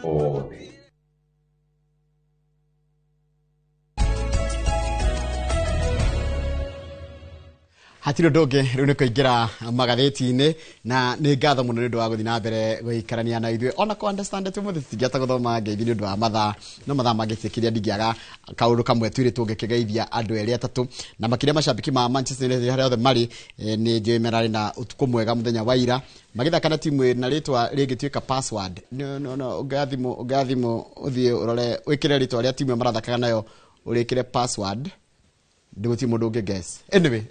Ode. Hatiro doge riu niko ingira magatheti-ini na ni ngatho muno ni ndu wa guthi na mbere guikarania na ithue ona ko understand tu muthi tingata guthoma ngeithi ni ndu wa mathaa no mathaa mangicikiria ndingiaga kaundu kamwe twiri tungikigeithia andu eri atatu na makiria macambiki ma Manchester United haria othe mari ni ndio merari na utuku mwega muthenya wa ira magithaka na timu na ritwa rigituika password no ugathimo uthie urore wikire ritwa ria timu marathakaga nayo urikire password nduguti mundu unge guess anyway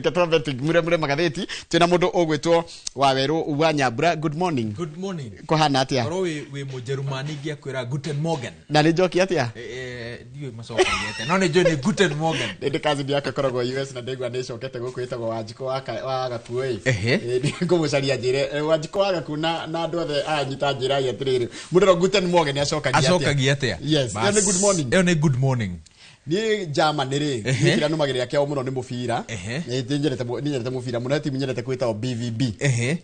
katwa betting mure magatheti twina mundu ogwitwo Waweru wa Nyambura. Good morning. Good morning. Ko hana atia oro we Mujerumani gia kwira guten morgen na ni joki atia diwe masoka yete no ni joni guten morgen ndi kazi ndi akakoragwo US na ndegwa ni cokete guku itagwo Wanjiko wa Gakuoi ndi ngumucaria njire Wanjiko wa Gaku na andu othe anyita njira ya tiriri mundu guten morgen acokagia atia yes ni good morning ni good morning ni Germany ri kira no magere yake muno ni mufira nyerete mufira muno timu nyerete kwita BVB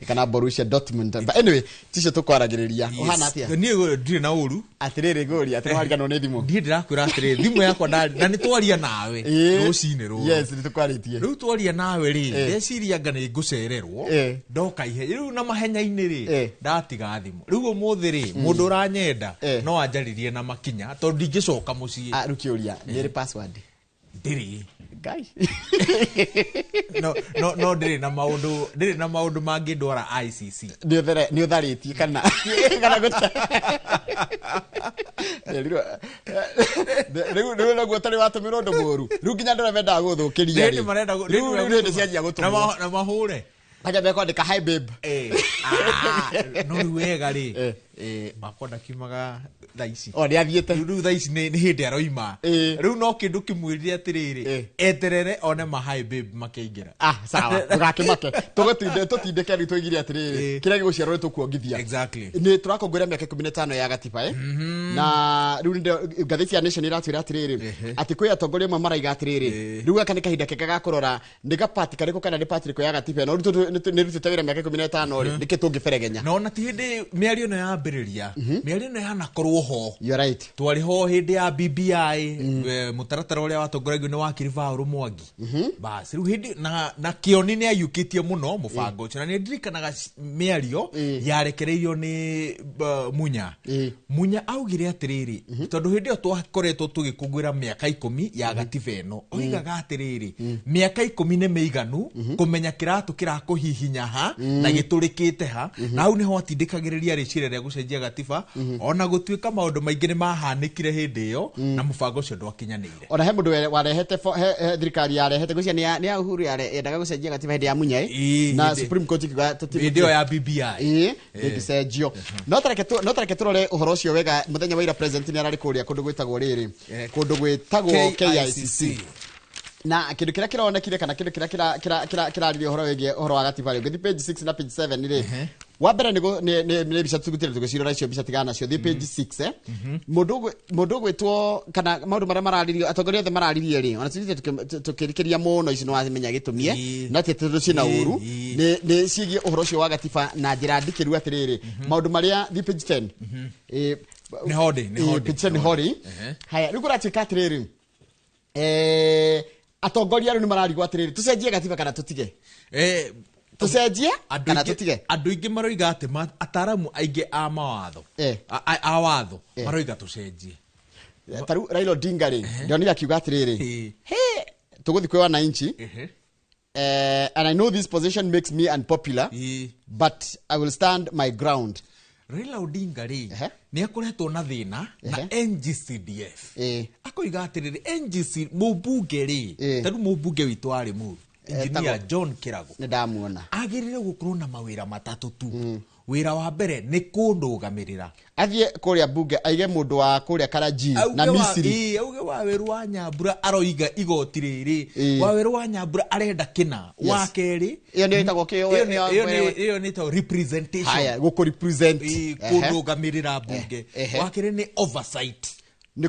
kana Borussia Dortmund but anyway tisho tukwaragireria uhana atia ni ndire na uru atiriri gori atirwarigano ni thimu ndire ndirakwira atiriri thimu yakwa na ni twaria nawe rucine ru yes ni tukwaritie ru twaria nawe ri ndeciria ngane ngucererwo ndoka ihe ru na mahenya-ini ri ndatiga thimu ru umuthi ri mundu uranyenda no anjaririe na makinya tondu ndingicoka mucii rukiuria ni password ndiri guy no ndiri na maundu mangi ndwara ICC ni utharitie kana guta riu no gutari watumira undu moru riu nginya ndora menda guthukiria ri riu ndi cianjia gutumwo na mahure aja beko ndika hi babe no riu wega ri makonda kimaga thaici ni athiete riu thaici ni hindi aroima riu no kindu kimwirire atiriri eterere one ma hi babe makiingira sawa ugakimake tutindike ri twigire atiriri kiria giguciarwo ni tukuongithia exactly ni turakongwira miaka 15 ya gatiba na riu ngatheti ya Nation iratwira atiriri ati kwi atongoria amwe maraiga atiriri riu aka ni kahinda kega ga kurora ndiga party kariko kana ni party ko ya gatiba no ni rutite wira miaka 15 ri ndike tungiberegenya no na ti hindi miario no ya mbiriria miario no yana korwo ho you right twari ho hindi ya BBI mutaratara uria watongoragio ni wa Kirivauru Mwangi bas riu hindi na kioni ni ayukitie muno mubango ucio na ni ndirikanaga miario yarekereirio ni Munya augire atiriri tondu hindi o twakoretwo tugikungwira miaka 10 ya gatiba eno oigaga atiriri miaka 10 ni meiganu kumenya kiratu kirakuhihinya ha na giturikite ha na au niho atindikagiriria ricire ria gucenjia gatiba ona gutuika maundu maingi ni mahanikire hindi iyo na mubango ucio ndwakinyanire ona he mundu warehete thirikari yarehete gucia ni Uhuru yendaga gucenjia gatiba hindi ya Munya na Supreme Court kiga video ya BBI ngicenjio no tareke turore uhoro ucio wega muthenya wa ira president ni arari kuria kundu gwitagwo riri kundu gwitagwo KICC na kindu kiria kironekire kana kindu kiria kiraririo uhoro wege uhoro wa gatiba ri ngithi page 6 na page 7 ri wa mbere ni bica tugutire tugicirora icio bica tigana cio thi page 6 mundu gwitwo kana maundu maria mararirio atongoria othe mararirie ri ona tuthite tukirikiria muno ici no wamenya gitumie na tetu cina uru ni cigie uhoro ucio wa gatiba na njira ndikiru atiriri maundu maria thi page 10 ni hodi haya riu kuratuika atiriri atongoria riu ni mararigwo atiriri tucenjie gatiba kana tutige tucenjie kana tutige andu ingi maroiga ati ataramu aingi a mawatho a watho maroiga tucenjie taru Raila Odinga ri ndionira kiuga atiriri tuguthi kwi wananchi and I know this position makes me unpopular but I will stand my ground. Raila Odinga ri ni akoretwo na thina na NGCDF akoiga atiriri NGC mubunge ri taru mubunge witu ari mu engineer John Kirago ni ndamuona agirire gukorwo na mawira matatu tu wira wa mbere ni kundugamirira athie kuria bunge aige mundu wa kuria Karaji na Misiri auge Waweru wa Nyambura aroiga igoti riri Waweru wa Nyambura arenda kina wa keri iyo ni itagwo iyo ni to representation haya guko represent kundugamirira bunge wa keri ni oversight ni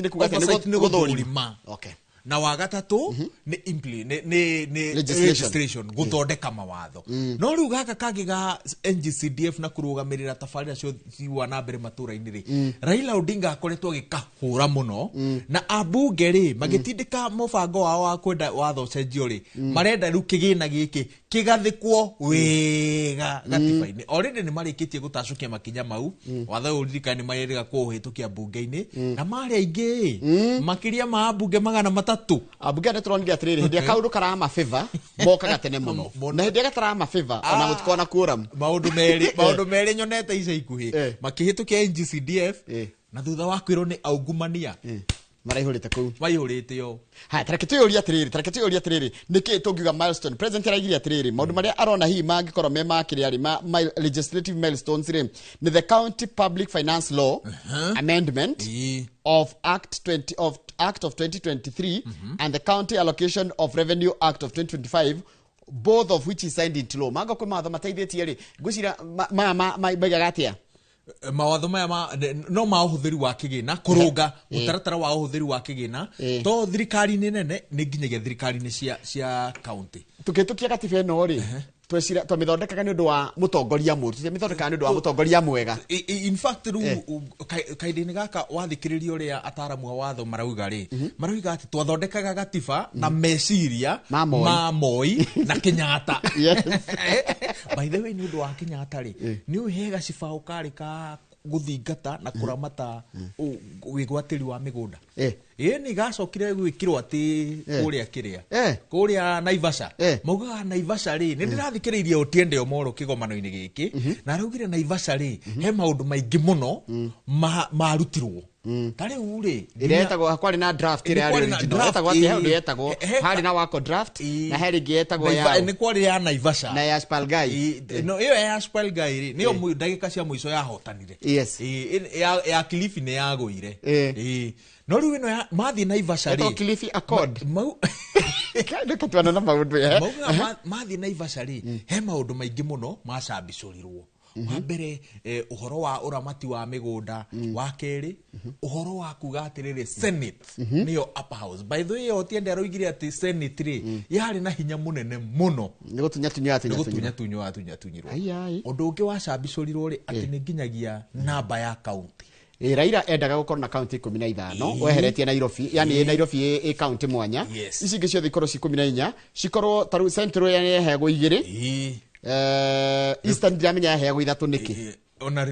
kugathia ni guthurima okay na wa gatatu ni legislation guthondeka mawatho no riu gaka kagi ga NGCDF na kurugamirira tabarira cio ciwa na mbere matura-ini ri Raila Odinga akoretwo gikahura muno na abunge ri magitindika mubango wao wa kwenda watho cenjio ri marenda riu kigina giki kigathikwo wega gatiba-ini already ni marikitie gutacukia makinya mau watho uririka ni marenda kuhitukia bunge-ini na mari aingi makiria ma abunge magana matatu abunge ne turonire atiriri hindi akaundu karama favor moka gatene muno na hindi gatarama favor ona gutikona quorum maundu meri nyonete ica ikuhi makihitukia NGCDF na thutha wa kwirwo ni aungumania maraihurite kuu maihurite yo ha tareketu yori atiriri niki tungiuga milestone president araigire atiriri maundu maria arona hi mangikorwo me makiri ari legislative milestones ri ni the county public finance law amendment of act of 2023 and the county allocation of revenue act of 2025 both of which is signed into law manga kwa matho mataithĩtie ri ngwicira magagatia mawatho maya no ma uhuthiri wa kigina kurunga mutaratara wa uhuthiri wa kigina to thirikari nene ni nginyagia thirikari ni cia county tukitukia katiba ino ri twecira twamithondekaga ni undu wa mutongoria muru twamithondekaga ni undu wa mutongoria mwega in fact kaidini gaka wathikiririo ria ataramu wa watho marauga ri marauga ati twathondekaga gatiba na meciria ma Moi na Kenyatta by the way ni undu wa Kenyatta ri ni uhega cibao kari ka guthingata na kuramata wigwatiri wa migunda ni gacokire gwikirwo ati kuria kiria kuria Naivasha maugaga Naivasha ri ni ndirathikiririe Otiende Omolo kigomano-ini giki na araugire Naivasha ri he maundu maingi muno marutirwo tari uri iretagwo kwari na draft iri ari original etagwo ati he etagwo hari na wako draft na heri gietagwo ya ni kwari ya Naivasha na ya Spalgai no iyo ya Spalgai ri niyo ndagika cia muico ya hotanire ya Kilifi ni yaguire no riu ino mathi Naivasha ri Kilifi Accord kaida katwana na maundu mathi Naivasha ri he maundu maingi muno macambicurirwo wa mbere uhoro wa uramati wa migunda wa keri uhoro wa kuga atiriri Senate niyo upper house by the way Otiende aroigire ati Senate ri yari na hinya munene muno ni gutunya tunyirwo undu ungi wa cambicurirwo ri ati ni nginyagia namba ya county Raila endaga gukorwo na county 15 weheretie Nairobi yani Nairobi e county mwanya ici ingi ciothe ikorwo ci 14 cikorwo taru central yani hego igiri Eastern ndiramenya hego ithatu niki ona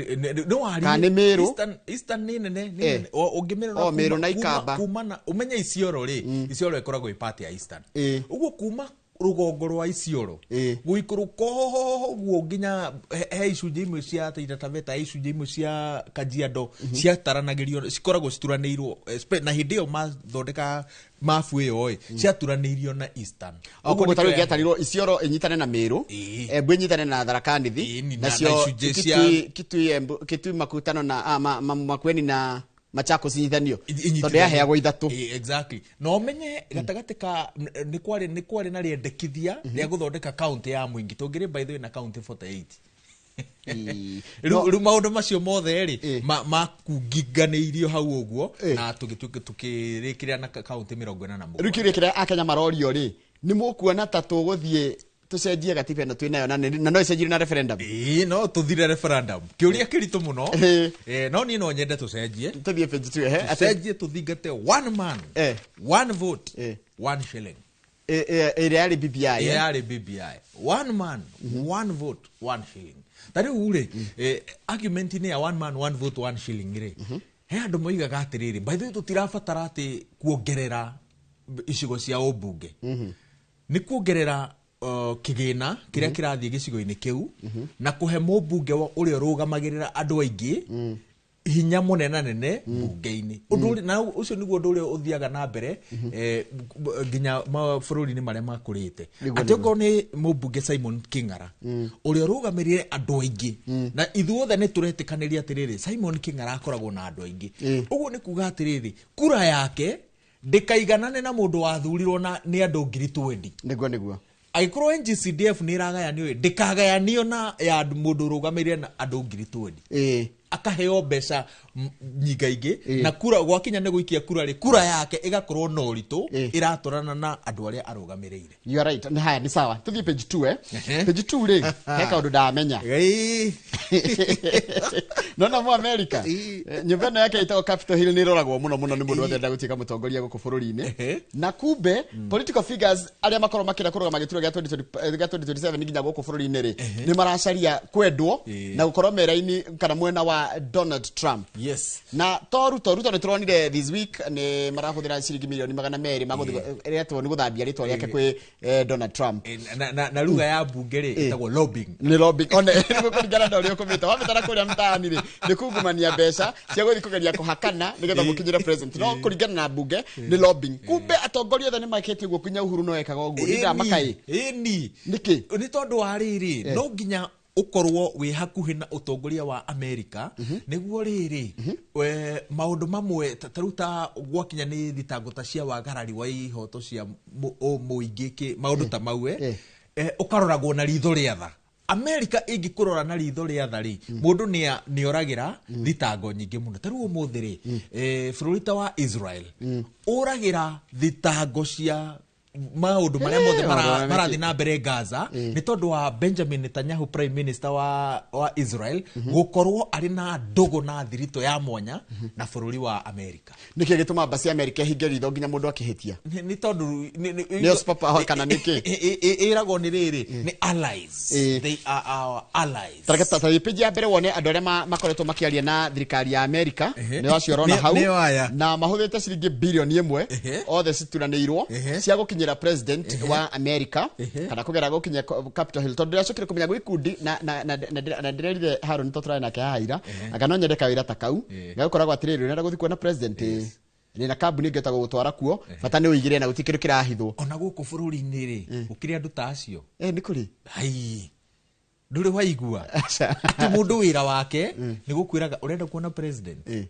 no ari kane Meru Eastern nene ungimira Meru na Ikamba kumana umenya Isiolo ri Isiolo ikoragwo ipati ya Eastern uguo kuma rugongo rwa Isiolo guikuru koguo nginya he icunjĩ imwe cia Taita Taveta icunjĩ imwe cia Kajiado cia taranagirio cikoragwo cituranĩirwo na hĩndĩ ĩyo mathondeka mafu ĩyo cia turanĩirio na Eastern oguo taru gĩatarirwo Isiolo inyitane na Meru Embu inyitane na Tharaka Nithi nacio Kitui Makutano na Makueni na Machakos inyithanio tondu yaheagwo ithatu exactly no umenye gatagati ka ni kwari na riendekithia ria guthondeka county ya Mwingi tungire by the way na county 48 ru maundu macio mothe ri makungiganĩirio hau uguo na tukirikiria na county 47 ru kirikiria akenya marorio ri ni mukuona ta tuguthie tucenjie gatiba ino twinayo na no icenjire na referendum no tuthire referendum kiuria kiritu muno no ni no nyende tucenjie tuthie page 2 tucenjie tuthingate one man one vote one shilling yari BBI one man one vote one shilling tari ure argument ni ya one man one vote one shilling ri he andu moigaga atiriri by the way tutirabatara ati kuongerera icigo cia ubunge ni kuongerera kigina kiria kirathie gicigo-ini kiu na kuhe mubunge uria rugamagirira andu aingi hinya munenanene bunge-ini undu na ucio niguo undu uria uthiaga na mbere nginya mabũrũri-inĩ maria makurite ati ngo ni mubunge Simon King'ara uria rugamirire andu aingi na ithuothe ni turetikaniria atiriri Simon King'ara akoragwo na andu aingi uguo ni kuga atiriri kura yake ndikaiganane na mundu wathurirwo ni andu 20 niguo aikorwo NGCDF ni iragayanio ndikagayanio na ya mundu rugamirire na andu 20 akaheo mbeca nyingaingi na kura gwakinya ne guikia kura yake igakorwo no uritu iratorana na andu aria arugamirire. You are right. Ni haya ni sawa. Tuthie page 2 Page 2 ri heka undu ndamenya. Nona mu America. Nyumba yake itago Capitol Hill ni roragwo muno ni mundu wothe ndagutika mutongoria guku bururi-ini. Na kumbe political figures aria makoro makira kuruga magituro gya 2027 nginya guku bururi-ini ri ni maracaria kwendwo na gukorwo mera-ini kana mwena wa Donald Trump. Yes. Na Ruto ni turonire this week ni marahuthira ciringi milioni 200 maguthira ni guthambia ritwa riake kwi Donald Trump. Na lugha ya bunge ri itagwo lobbying. Ni lobbying. One ni kuringana na uria ukometa. Wametara kuria mtaani ri ni kungumania mbeca cia guthi kugeria kuhakana nigetha mukinyira president. No kuringana na bunge ni lobbying. Kumbe atongoria othe ni maketie guo kunya Uhuru no ekaga uguo. Ndira makai. Niki. Ni tondu wa riri no nginya ukorwo wi hakuhi na utongoria wa America niguo riri maundu mamwe taruta gwakinya ni thitango ta cia wagarari wa ihoto cia muingiki maundu ta mawe ukaroragwo na ritho riatha. America ingikurora na ritho riatha ri mundu ni oragira thitango nyingi muno taru umuthi ri bururi ta wa Israel uragira thitango cia maundu maria mothe marathi na mbere Gaza ni tondu wa Benjamin Netanyahu prime minister wa Israel gukorwo ari na ndogo na thirito ya mwanya na bururi wa America. Niki gituma basi America hinge ritho nginya mundu akihitia ni tondu ni papa kana niki irago ni riri ni allies. They are our allies. Tarageta page ya mbere wone andu aria makoretwo makiaria na thirikari ya America ni waciorona hau na mahuthite ciringi bilioni 1 othe cituranirwo cia gukinyira president wa America kana kugera gukinya Capitol Hill tondu acokire kumenya gwikundi na ndirerire Harun totura na kahaira akanonyereka wira takau gakoragwo atiriri nenda guthi kuona president ni na kambuni ngeta gutwara kuo bata ni uigire na gutikiru kirahithwo ona guku bururi-ini ri ukiri andu ta acio ni kuri hai nduri waigua ati mundu wira wake ni gukwiraga urenda kuona president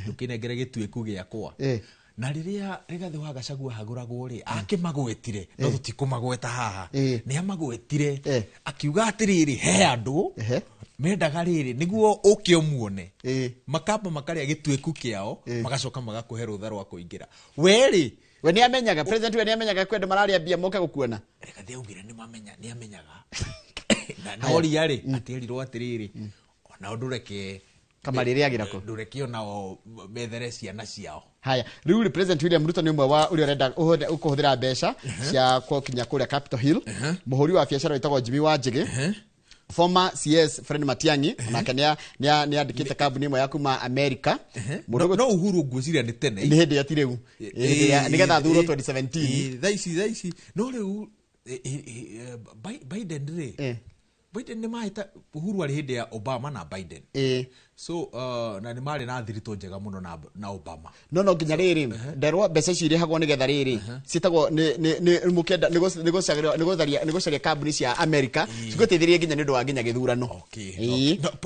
ndukinengere gituiku giakwa na riria rigathi wa Gachagua haguragwo ri akimagwetire no tutikumagweta haha ni amagwetire akiuga atiriri he andu mendaga riri niguo ukiomuone makamba makaria gituiku kiao magacoka magakuhe rutha rwa kuingira we ni amenyaga president we ni amenyaga kwenda malaria bia moka gukuona rigathi augire ni amenyaga na ori ari atirirwo atiriri ona ndureke kama ririagira ko ndureke ona methere ciana ciao. Haya riu president William Ruto ni umwe wa uri urenda ukuhuthira mbeca cia kukinya kuria Capitol Hill muhuri wa biashara witagwo Jimmy Wanjigi former CS Fred Matiang'i onake ni andikite kambuni imwe ya kuma America no Uhuru ngwiciria ni tene ni hindi ati riu nigetha thuro 2017 thaici no riu Biden ni mahita Uhuru ari hindi ya Obama na Biden so na ni mari na thirito njega muno na Obama no nginya riri nderwa mbeca ciri hagwo nigetha riri citagwo ni mukenda nigocaria kambuni cia America cigutithirie nginya nindu wa nginya githurano.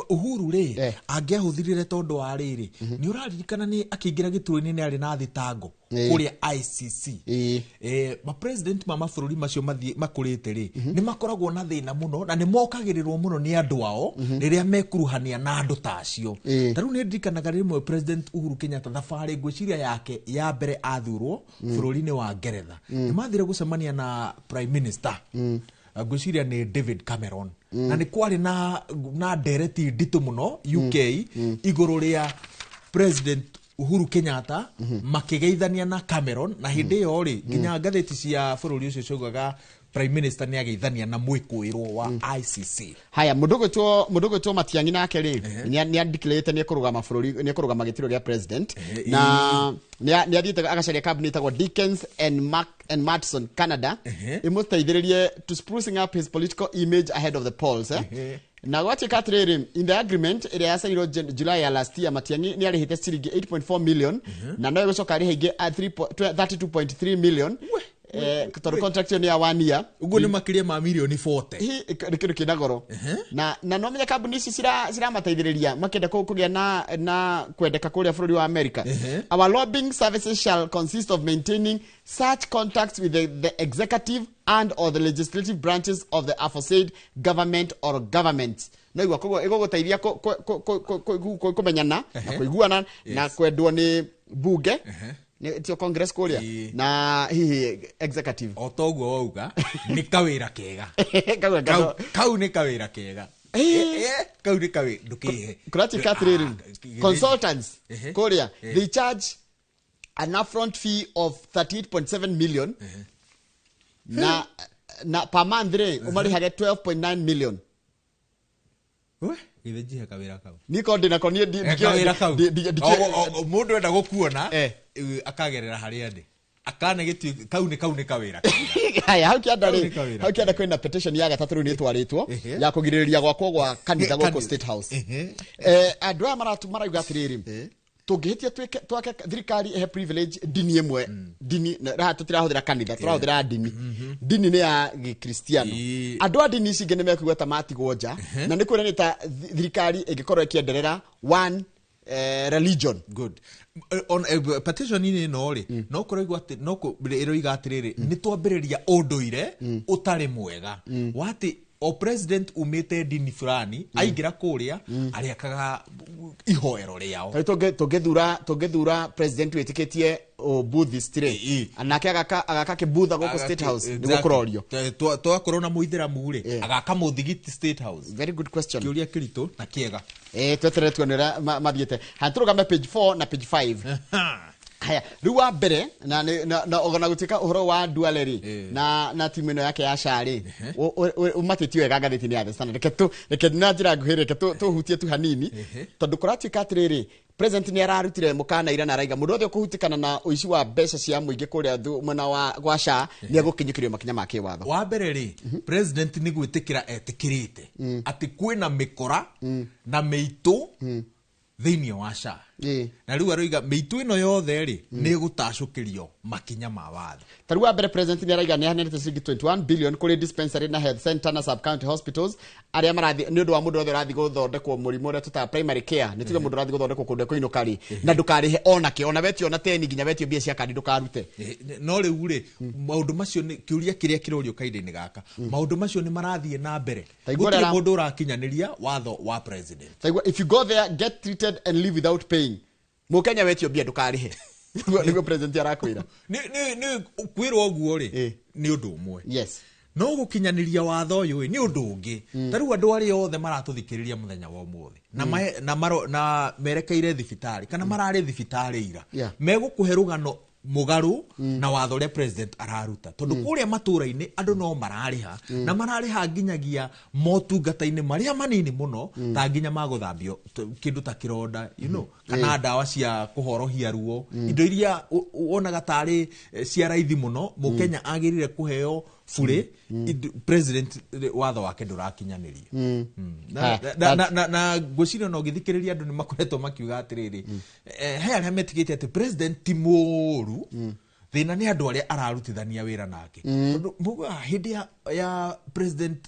Uhuru ri angiahuthirire tondu wa riri ni uraririkana ni akiingira gituini ni ari na thitango kuria ICC ma president ma mabũrũri macio makurite ri ni makoragwo na thina muno na ni mokagirirwo muno ni andu ao riria mekuruhania na andu tacio taru ni ndikanaga rimwe president Uhuru Kenyatta thabari ngwiciria yake ya mbere athurwo bũrũri-ini wa Ngeretha ni mathire gucemania na prime minister ngwiciria ni David Cameron na ni kwari na ndereti nditu muno UK iguru ria president Uhuru Kenyatta makigeithania na Cameron na hindi yo ri nginya ngatheti cia bũrũri ucio ciogaga prime minister ni ageithania na mwikuirwo wa ICC. Haya mudogo to Matiang'i nake ri ni andikilete ni kurugama bũrũri ni kurugama gitiro gia president na ni athite agacaria cabinet agwa Dickens and Madison Canada imuteithiririe to sprucing up his political image ahead of the polls na gwati katrere in the agreement ile yasairwo July ya last year Matiang'i ni arihite ciringi 8.4 million na no gucoka arihinge 32.3 million kutoka contract ni ya 1 year uguo ni makiria ma milioni 40 hi kindu kinagoro na no menya kambuni ici cira mateithiriria makenda kugia na kwendeka kuria bũrũri wa America. Our lobbying services shall consist of maintaining such contacts with the executive and or the legislative branches of the aforesaid government or governments no igwa koguo iguguteithia kumenyana na kuiguana na kwendwo ni bunge tio congress kuria na hihi executive otoguo wauga ni kawira kega kau ni kawira kega kau ni kawira ndukihe kurati katriri consultants kuria they charge an upfront fee of 38.7 million na per month umarihaga 12.9 million Ivejihe kawira kau. Niko ndina konie kawira kau. Mundu enda gukuona akagerera haria ndi. Akane gitu kau ni kawira. Haya hau kianda kwenda petition ya gatatu ni twaritwo ya kugiriria gwakwo gwa kanitha goko State House. Andu aya marauga atiriri tungihitia twake thirikari he privilege dini imwe dini raha tutirahuthira kanitha turahuthira dini ni ya Gikristiano andu a dini ici ngene mekuga ta matigwo nja na ni kwira ni ta thirikari ingikorwo ikienderera one religion good on petition ini no ri no kuregwa ati no iroiga atiriri ni twambiriria unduire utari mwega wati o president umite dini fulani aingira kuria ariakaga ihoero riao tugethura president wetikitie o Buddhist ri anake agaka kibudha goko State House ni gukurorio twakorwo na muithiramu ri agaka muthigiti State House. Very good question. Kiuria kirito na kiega tweteretwo nira mathiete hanturugame page 4 na page 5 haya riwa mbere na ogona gutika uhoro wa dualeri na timu ino yake ya shari umatitio wega ngathiti ni athe sana reke na njira nguhire reke tuhutie tu hanini tondu kuratuika atiriri president ni ararutire mukana ira na raiga mundu othe kuhutikana na uici wa mbeca cia muingi kuria mwena wa gwasha ni agukinyikirio makinya make watho wa mbere ri president ni gwitikira etikirite ati kwina mikora na meitu thiini wa sha na riu aroiga meitu ino yothe ri ni gutacukirio makinya ma watho tarua mbere president ni araiga ni hanete 21 billion kuri dispensary na health center na sub county hospitals aria marathi ni undu wa mundu othe rathi guthondekwo murimu uria tuta primary care ni tuge mundu rathi guthondekwo kundu kwino kari na ndukarihe ona wetio na teni nginya wetio mbia cia kandi ndukarute no riu ri maundu macio ni kiuria kiria kirorio kaide-ini gaka maundu macio ni marathie na mbere gutire mundu urakinyaniria watho wa president if you go there get treated and live without paying mukenya wetio mbia ndukarihe nigo president arakwira ni kwirwo guo ri ni undu umwe yes no gukinyaniria watho uyu ni undu ungi taru andu ari othe maratuthikiriria muthenya wa umuthi na merekeire thibitari kana marari thibitari ira megukuhe rugano mugaru na watho ria president araruta tondu kuria matura-ini andu no marariha na marariha nginyagia motungata-ini maria manini muno ta nginya maguthambio kindu ta kironda kana dawa cia kuhorohia ruo indo iria wonaga tari cia raithi muno mukenya agirire kuheo fure president watho wake ndurakinyaniria na gwicira no githikiriria andu ni makoretwo makiuga atiriri he aria metigite ati president timuru thina ni andu aria ararutithania wira nake muga hindi ya president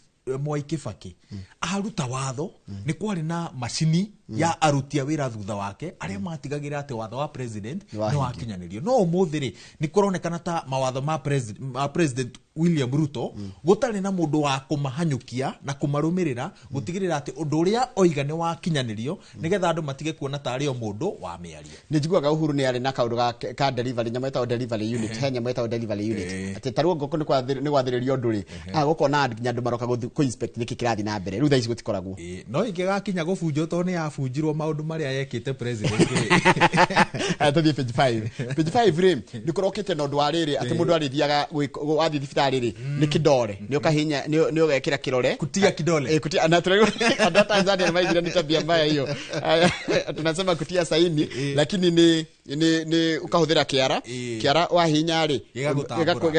Mwai Kibaki aruta watho ni kwari na macini ya arutia wira thutha wake aria matigagira ati watho wa president no wakinyanirio no umuthiri ni kuronekana ta mawatho ma president William Ruto gutari na mundu wa kumahanyukia na kumarumirira gutigirira ati undu uria oiga ni wakinyanirio nigetha andu matige kuona tari o mundu wa miario ni njiguaga Uhuru ni ari na kaundu ka delivery nyameta delivery unit he nyameta delivery unit ati taruo ngoko ni gwathiririo nduri gukona nginya andu maroka ku inspect niki kirathi na mbere riu thaici gutikoragwo no ingigakinya gubunjo to ni yabunjirwo maundu maria yekite president ati page 5 ri ni kurokete no ndwariri ati mundu arithiaga wathi thibitari ri ni kidore ni ukahinya ni ugekira kirore kutia kidole kutia na tunataka Tanzania maijira ni tabia mbaya hiyo tunasema kutia saini lakini ni ukahuthira kiara wahinya ri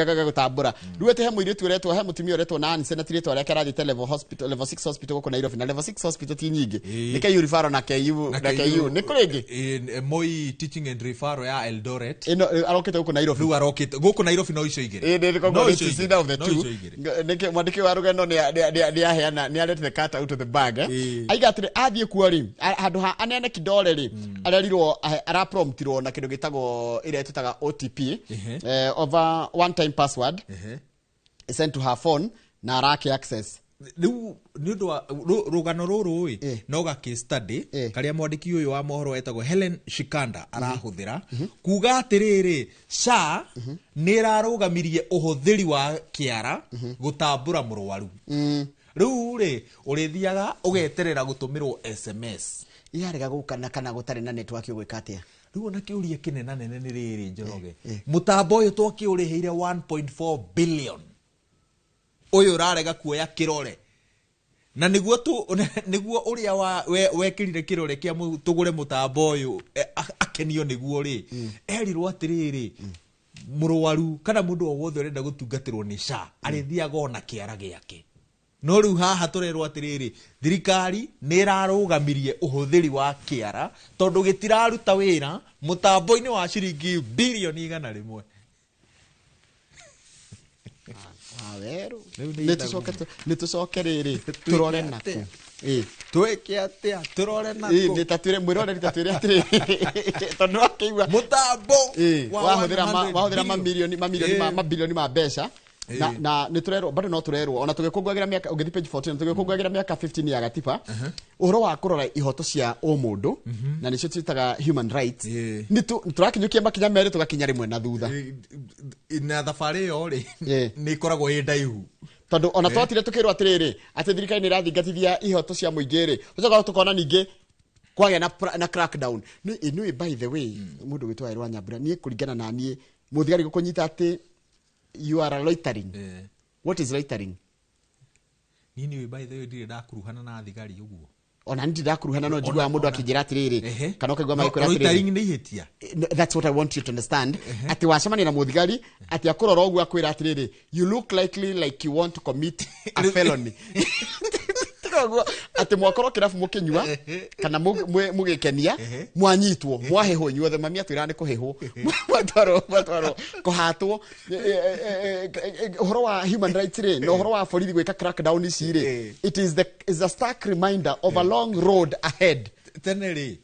gagutambura ruete he muiritu uretwo he mutumia uretwo na senator retwo aria karathite level 6 hospital goko Nairobi na level 6 hospital ti nyingi ni KU referral na KU ni kuringi Moi teaching and referral ya Eldoret ino arokete goko Nairobi ru arokete goko Nairobi no icio igire no icio igire of the two nike mwandiki wa rugendo ni aheana ni arete the cat out of the bag aigatire athie kuori handu ha anene kidole ri arerirwo arapromptirwo na kindu gitagwo ire tutaga OTP over one time password sent to her phone na arake access riu ni undu wa rugano ruru no ga case study karia mwandiki uyu wa mohoro etagwo Helen Shikanda arahuthira kuga atiriri SHA ni irarugamirie uhuthiri wa kiara gutambura murwaru riu urithiaga ugeterera gutumirwo SMS yarega gukana kana gutari na network ugwika atia riu na kiuria kinena nene ni riri Njoroge mutambo uyu twakiuriheire 1.4 billion uyu urarega kuoya kirore na niguo uria wekirire kirore kia tugure mutambo uyu akenio niguo erirwo atiriri murwaru kana mundu o wothe urenda gutungatirwo ni SHA arithiaga ona kiara giake no riu haha turerwo atiriri thirikari ni irarugamirie uhuthiri wa kiara tondu gitiraruta wira mutambo-ini wa ciringi bilioni igana rimwe aweru nitucoke riri turore naku tweke atia turore naku nitatwire mwirore nitatwire atiri tondu akigwa mutambo wahũthĩra mabilioni ma mbeca na niturerwo bado no turerwo ona tugikungwagira miaka ungithi page 14 tugikungwagira miaka 15 ya gatiba uhoro wa kurora ihoto cia o mundu na nicio twitaga human rights ni turakinyukia makinya meri tugakinya rimwe na thutha na thabari yo ni ikoragwo ndaihu tondu ona twatire tukirwo atiriri ati thirikari ni irathingatithia ihoto cia muingiri ucoka tukona ningi kwagĩa na crackdown ni by the way mundu gwitwa Irwa Nyambura ni kuringana na nie muthigari gukunyita ati you are loitering. What is loitering? Nini by the way ndire ndakuruhana na thigari uguo. Ona ndi ndakuruhana no njigwa mundu akijira atiriri kana ukigwa mai kura atiriri. Loitering ni hitia. That's what I want you to understand. Ati wacemani na muthigari ati akurora uguo akwira atiriri you look like you want to commit a felony. Ati mwakorwo kirafu mukinywa kana mugikenia mwanyitwo mwaheho inyuothe mami atwira ni kuheho mwatwaro kuhatwo uhoro wa human rights no uhoro wa borithi gwika crackdown ici it is a stark reminder of a long road ahead teneri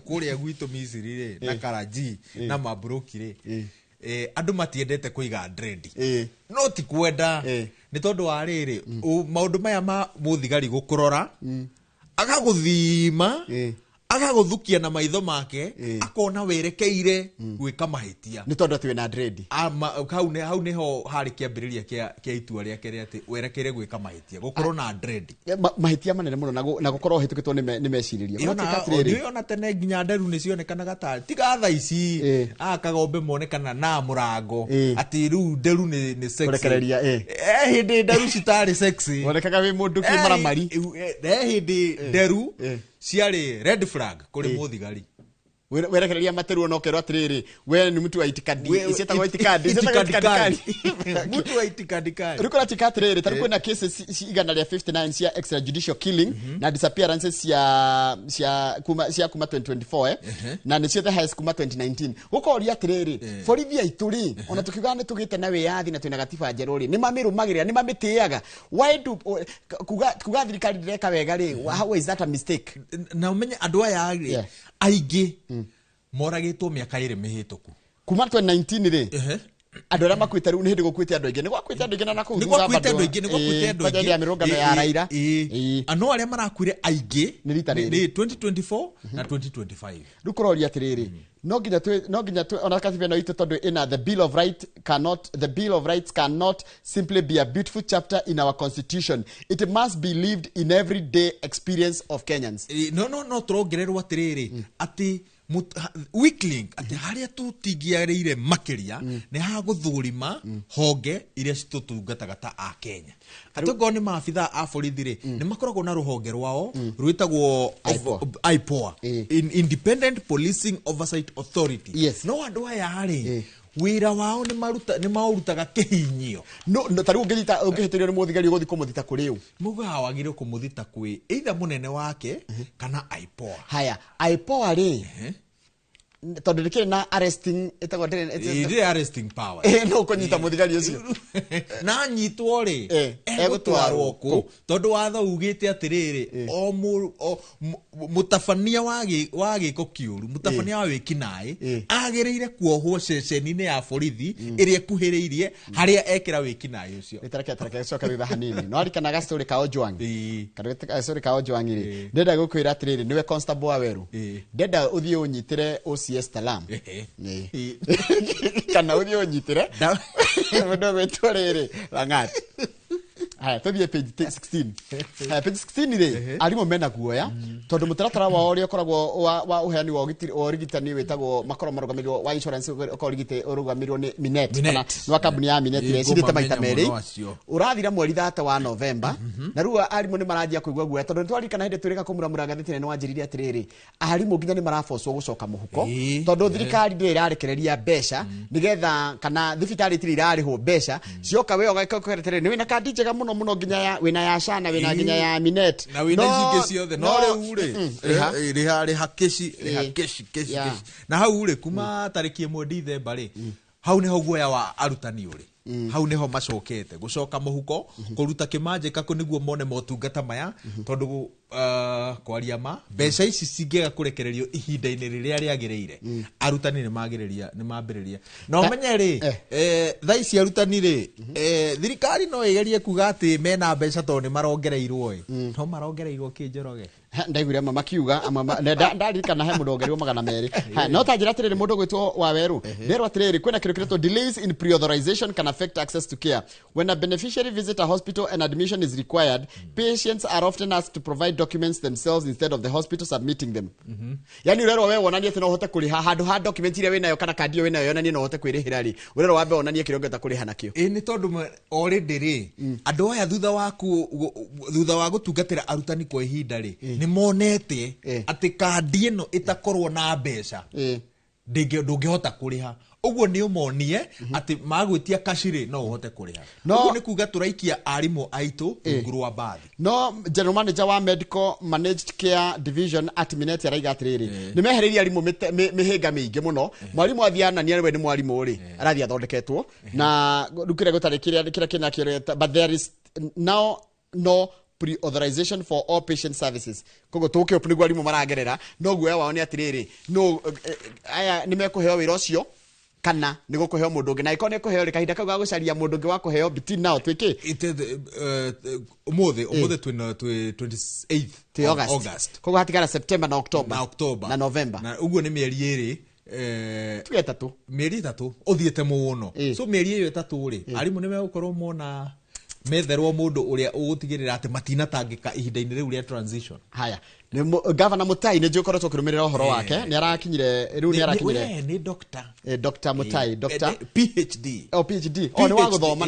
kuria gwitu Misiri na Karaji na Mabroki andu matiendete kuiga dread no ti kwenda ni tondu wa riri maundu maya ma muthigari gukurora agaguthima agaguthukia na maitho make akona werekeire gwika mahitia ni tondu twi na dread hau niho hari kiambiriria kia itua riake ati werekeire gwika mahitia gukorwo na dread mahitia manene muno na gukorwo hitukitwo ni meciriria ona tene nginya nderu ni cionekanaga ta tiga tha ici akagombe monekana na murango ati riu nderu ni sexy kurekereria hindi nderu citari sexy monekaga wi mundu ki maramari hindi nderu ciari red flag kuri muthigari werekereria materu no kerwa atiriri we ni mtu wa itikadi iseta wa itikadi mtu wa itikadi rukora tikatiriri tari kwina cases igana ria 59 cia extrajudicial killing na disappearances cia kuma 2024 na ni cia the highest kuma 2019 gukoria atiriri borithi aituri ona tukiuga ni tugite na wiyathi na twina gatiba njeruri ni mamirumagirira ni mamitiaga why do kuga thirikari direka wega ri how is that a mistake na umenye andu aya aigi moragitwo miaka iri mihituku kuma 2019 ri andu ara makwite riu ni hindi gukwite andu aingi ni gwakwite andu aingi na naku ni gwakwite andu aingi ya mirungano ya Raila ano aria marakwire aingi ni 2024 na 2025 rukuroria atiriri no ginya ona katiba no itu tondu ina the bill of rights cannot simply be a beautiful chapter in our constitution. It must be lived in everyday experience of Kenyans. No turongererwo atiriri ati weakling ati haria tutingiarire makiria ni ha guthurima honge iria citutungataga ta a Kenya atugo ni maabitha a borithi ri ni makoragwo na ruhonge rwao rwitagwo IPOA Independent Policing Oversight Authority no andu aya hari wira wao ni maurutaga kihinyio no tari ungithita ungihitirio ni muthigari guthi kumuthita kuri u muga wagire kumuthita kwi either munene wake kana IPOA haya IPOA ri tondu ndikiri na arresting etagwo arresting power no kunyita muthigari ucio na nyitwo ri egutwarwo ku tondu watho ugite atiriri o mutabania wa giko kiuru mutabania wa wikinai agereire kuohwo ceceni-ini ya borithi iria kuhiriirie haria ekira wikinai ucio tareke coka thutha hanini no arikanaga story ka Ojwang kana story ka Ojwang ri ndenda gukwira atiriri niwe constable Waweru ndenda uthie unyitire OCS Talam kana uthie unyitire mundu gwitwo riri Lang'ati. Haya tobie page 16 page 16 ri arimo mena guoya tondu mutaratara wa ori okoragwo wa uheani wa urigitani wetagwo makoro marugamirwo wa insurance ukorigite urugamirwo ni Minet kana no kambuni ya Minet ile cindite maita meri urathira mweri 3 wa November na ruwa arimo ni maranjia kuigwa guoya tondu twarikana hinde turika kumuramura ngathitine no wanjiriria atiriri arimo nginya ni marafocwo gucoka muhuko tondu thirikari ndire irarekereria besha nigetha kana thibitari tiri irariho besha cioka we ogakweretere ni wina kandi njega muno nginya ya wina ya Shana wina nginya ya Minet na wina jingi ciothe no ri kesi na hau ri kuma tariki 1 December ri hau niho guoya wa arutani uri hau niho macokete gucoka muhuko kuruta kimanjika ku niguo mone motungata maya tondu kwaria ma mbeca ici cingega kurekererio ihinda-ini riria riagiriire arutani ni mambiriria no menye ri thaa ici arutani ri thirikari no igerie kuga ati mena mbeca tondu ni marongereirwo no marongereirwo kinjoroge ndaiguire mama kiuga ndarikana he mundu ongereirwo 200 no tanjira atiriri mundu gwitwo Waweru nderwa atiriri kwina kindu kiretwo delays in pre-authorization can affect access to care when a beneficiary visit a hospital and admission is required patients are often asked to provide documents themselves instead of the hospital submitting them yani urerwa we wonanie ati no hote kuriha handu ha document ile winayo kana kandi winayo yonanie no hote kwirihira ri urerwa wambe wonanie kirongeta kuriha nakio ni tondu already ri andu aya thutha wa gutungatira arutani kwa ihinda ri ni monete ati kandi ino itakorwo na mbeca ndungihota kuriha uguo ni umonie ati magwitia kashiri no uhote kuriha uguo ni kuga turaikia arimo aitu ngurwa bathi no general manager wa medical managed care division at Minet araiga atiriri ni meheriria arimo mihinga mingi muno mwarimu athiana ni we ni mwarimu ri arathi athondeketwo na rukire gutarikiria kina kireta but there is now no pre-authorization for all patient services kogo toke opnigwa arimu maragerera no guoya wao ni atiriri no aya ni mekuheo wira ucio kana nigo kuheo mundu ngi na ikone kuheo ri kahinda kau ga gucaria mundu ngi wa kuheo between now twiki umuthe 28th August kogo hatigara September na October na November na uguo ni mieri iri tugetatu mieri 3 uthiete muno so mieri iyo 3 ri arimu ni megukorwo mona metherwo mundu uria ugutigirira ati matinatangika ihinda-ini riu ria transition haya ni governor Mutai ni njukoro tukirumirira uhoro wake ni arakinyire riu ni arakinyire ni Dr. Mutai PhD ni waguthoma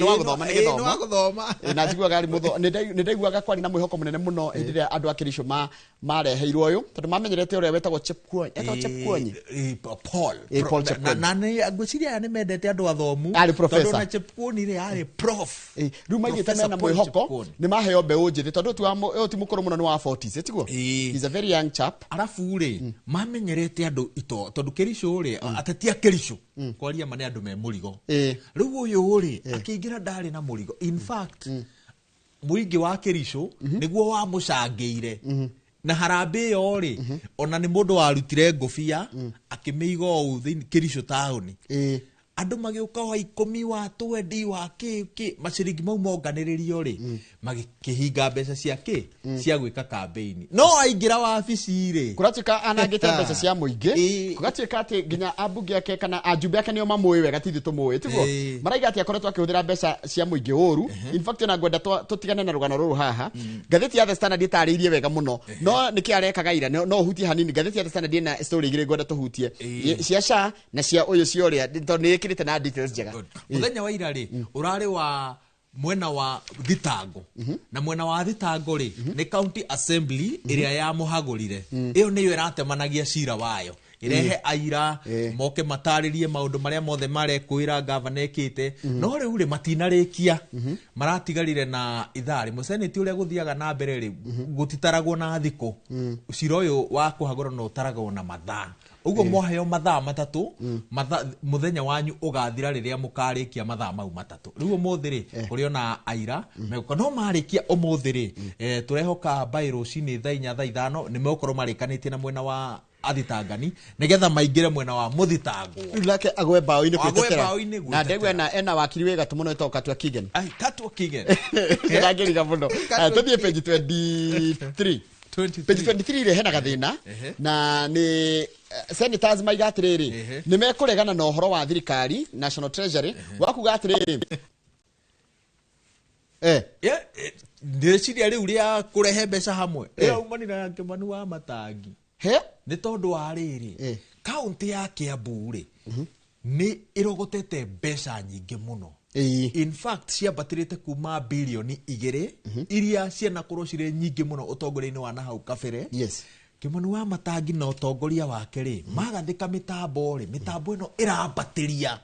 ni githomo na njigua gari mutho ni ndaiguaga kwari na mwihoko munene muno indiria andu akirisho mareheirwo uyu tondu mamenyerete uria wetagwo Chepkuonyi Paul na ni ngwiciria ni mendete andu athomu tondu na Chepkuonyi ri ari prof riu maigite mena mwihoko ni maheo mbeu njiri tondu ti mukuru muno ni wa 40s etiguo he's a very young chap arafu ri mamenyerete andu ito tondu kirisho ri atatia kirisho kwaria mane andu me murigo riu uyu ri akiingira ndari na murigo in fact muingi wa kirisho niguo wa mucangeire na harambe yo ri ona ni mundu warutire ngofia akimiiga o kirisho tauni andu magiuka wa 10 wa 20 wa ki maciringi mau monganiririo ri magikihinga mbeca cia cia gwika campaign no aingira wa afici ri kuratika anangite mbeca cia muingi kugatika ati nginya abunge yake kana ajumbe yake nio mamui wega tithi tumuwi tiguo maraiga ati akoretwo akihuthira mbeca cia muingi uru in fact na ngwenda tutigane na rugano ruru haha gatheti ya The Standard itariirie wega muno no niki arekaga ira no hutie hanini gatheti ya The Standard ina story igire ngwenda tuhutie cia SHA na cia uyu cioria tondu na details njega muthenya wa ira ri urari wa mwena wa thitango na mwena wa thitango ri ni county assembly iria ya muhagurire iyo niyo iratemanagia cira wayo irehe aira moke mataririe maundu maria mothe marekwira governor ekite no riu ri matinarikia maratigarire na ithari museneti uria guthiaga na mbere ri gutitaragwo na thiko ciro uyu wa kuhagura no taragwo na mathaa uguo moheo mathaa matatu muthenya wanyu ugathira riria mukarikia mathaa mau matatu riu umuthi ri kuri ona aira meko no marikia umuthi ri turehoka bairo cini thaa 4 thaa 5 ni mekorwo marikanitie na mwena wa athitangani nigetha maingire mwena wa muthitangwo lake agwe bao-ini kwitetera na ndegwe ena wakiri wega tumuno etoka Katwa Kigen Katwa Kigen ngagiriga muno tuthie page 23 page 23 ile hena gathina na ni senators maiga atiriri ni mekuregana na uhoro wa thirikari National Treasury wakuga atiriri ndiciria riu ria kurehe mbeca hamwe umanira ya Kimani wa Matangi ni tondu wa riri county ya Kiambu ri ni irogotete mbeca nyingi muno in fact ciambatirite kuma bilioni 2 iria cianakorwo cire nyingi muno utongoria-ini wa nahau kabere Kimani wa Matangi na utongoria wake ri magathika mitambo ino irambatiria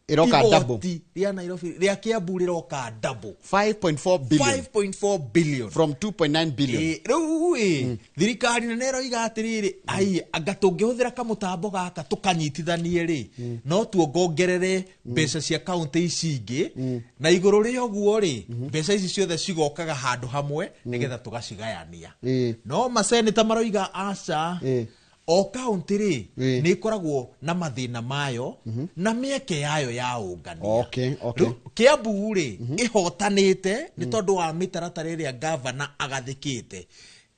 iroka double ria Nairobi ria Kiambu riroka double 5.4 billion from 2.9 billion riu thirikari nene iroiga atiriri ai anga tungihũthĩra kamutambo gaka tukanyitithanie ri no tuongongerere mbeca cia county ici ingi na iguru ri oguo ri mbeca ici ciothe cigokaga handu hamwe nigetha tugacigayania no maseneta maroiga aca o county ri ni ikoragwo na mathina mayo na mieke yayo ya ungania Kiambu ri ihotanite ni tondu wa mitaratara iria governor agathikite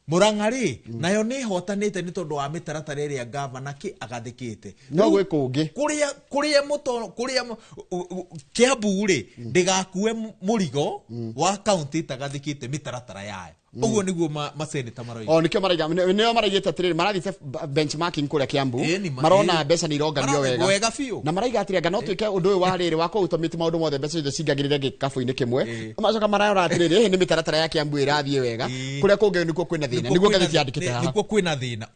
Murang'a ri nayo ni ihotanite ni tondu wa mitaratara iria governor agathikite no gwe kungi kuria Kiambu ri ndigakue murigo wa county tagathikite mitaratara yayo uguo niguo maseneta maroiga nikio maraiga nio maraigite atiriri marathite benchmarking kuria Kiambu marona mbeca ni ironganio wega na maraiga atiri anga no twike undu uyu wa riri wa kuutomiti maundu mothe mbeca icio cingagirire gikabu-ini kimwe macoka marayora atiriri ni mitaratara ya Kiambu irathie wega kuria kungi nikuo kwina thina niguo gathiti yandikite haha nikuo kwina thina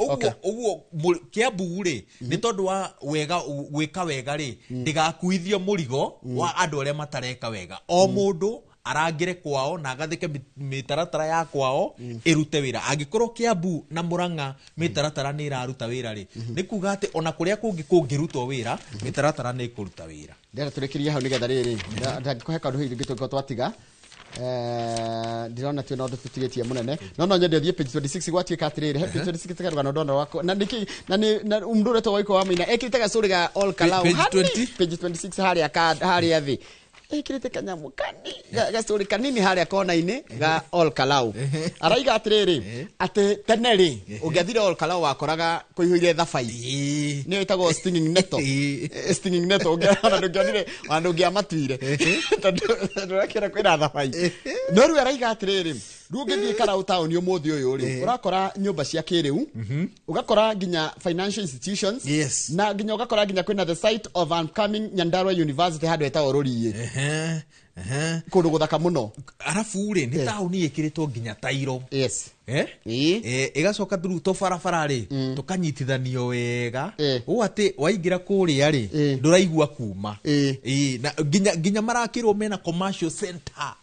uguo Kiambu ri ni tondu wa wega gwika wega ri ndigakuithio murigo wa andu aria matareka wega o mundu arangire kwao na agathike mitaratara ya kwao irute wira angikorwo Kiambu na Murang'a mitaratara ni iraruta wira ri ni kuga ati ona kuria kungi kungirutwo wira mitaratara ni ikuruta wira ndera turekiria hau nigetha riri ndangikuhe kandu hithi gituko twatiga ndirona tu no tutigetie munene no nyende thie page 26 gwatuika atiriri page 26 takarugano ndona wako na niki na umndure to waiko wa mina ekirite gasuri ga all kalau page 26 haria thi ikirite kanyamu gastori kanini haria kona-ini ga all kalau araiga atiriri ati teneri ungiathire all kalau wakoraga kuihuire thabai ni itagwo stinging neto ungiona ndungiathire ndungiamatuire tondu rakira kwina thabai no riu araiga atiriri riu ngithie Karau town umuthi uyu ri urakora nyumba cia kiriu ugakora nginya financial institutions na nginya ugakora nginya kwina the site of upcoming Nyandarua University handu etagwo Ruriĩ kundu guthaka muno arafu ri ni tauni ikiritwo nginya tairo igacoka through to barabara ri tukanyitithanio wega u ati waingira kuria ri nduraigua kuma na nginya marakirwo mena commercial center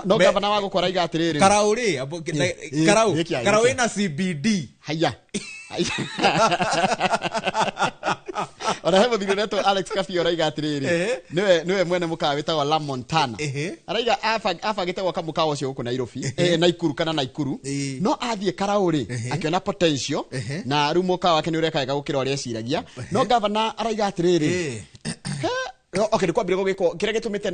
no gavana wa gukora iga atiriri Karau ri Karau ina CBD haya ona hebo thire neto Alex Kafio raiga atiriri niwe mwene mukawa witagwo La Montana araiga afagite gwaka mukawa ucio guku Nairobi Naikuru kana Naikuru no athie Karau ri akiona potential na riu mukawa wake ni ureka wega gukira uria eciragia no gavana araiga atiriri okay ni kwambire gugiko kire gitumite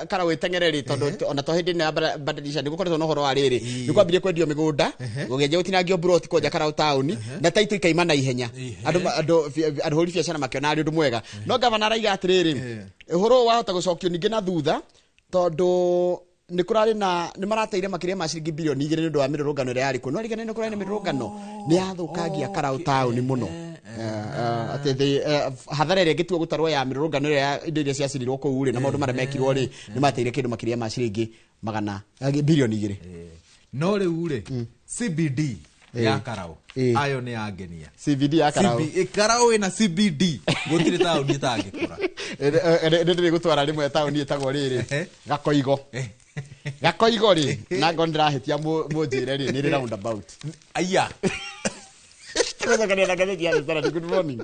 Karau itengereri tondu ona to hindi na badilisha ni gukoretwo no horo wa riri ni kwambire kwendio migunda gugenje gutinangio brot koja Karau town na taito ikaima na ihenya andu hori biacara makiona ari undu mwega no gavana araiga atiriri uhoro wahota gucokio ningi na thutha tondu ni kurari na ni marateire makiria ma ciringi bilioni 2 ni undu wa mirurungano ria yari kuno rigane ni kurari na mirurungano ni yathukagia Karau town muno ati hathara ria gituo gutarwo ya mirurungano ria indo iria ciacirirwo kuu ri na maundu maria mekirwo ri ni mateire kindu makiria ma ciringi magana bilioni 2 no riu ri CBD ya Karao ayo ni angenia CBD ya Karao Karao ina CBD gutire tauni itangikora ndiri gutwara rimwe tauni itagwo riri Gakoigo Gakoigo ri na ngondirahitia munjire ri ni roundabout aya Kwanza kanena gazeti ya Standard. Good morning.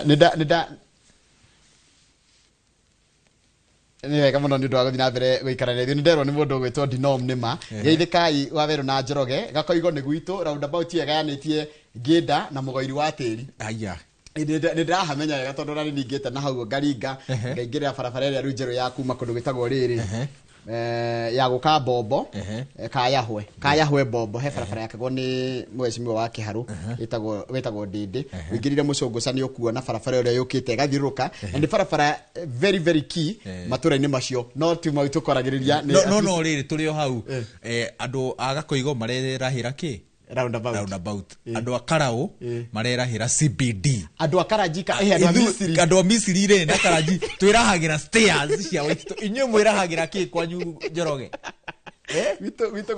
Nida niwe kama ndo ndo agathina mbere guikarania thi nderwo ni mundu gwitwo Dinom nima geithikai Waweru na Njoroge Gakoigo ni gwitu roundabout ye gayanitie Ngida na Mugoiri wa Tiri aya nindirahamenya wega tondu nani ningite na hau ngaringa ngaingirira barabara ria rujero ya kuma kundu gwitagwo riri ya guka Bombo Kayahwe Bombo he barabara yakagwo ni mwecimio wa Kiharu wetagwo Ndindi wingirire mucungusani ukuona barabara ria yukite gathiruka and barabara very very key matura-ini macio no tu mau tukoragiriria no riri turi o hau andu a Gakoigo marerahira ki roundabout andu a Karao marerahira CBD andu a Karajika andu a Misiri ri na Karaji twirahagira stairs cia Waititu inyu mwirahagira ki kwanyu Njoroge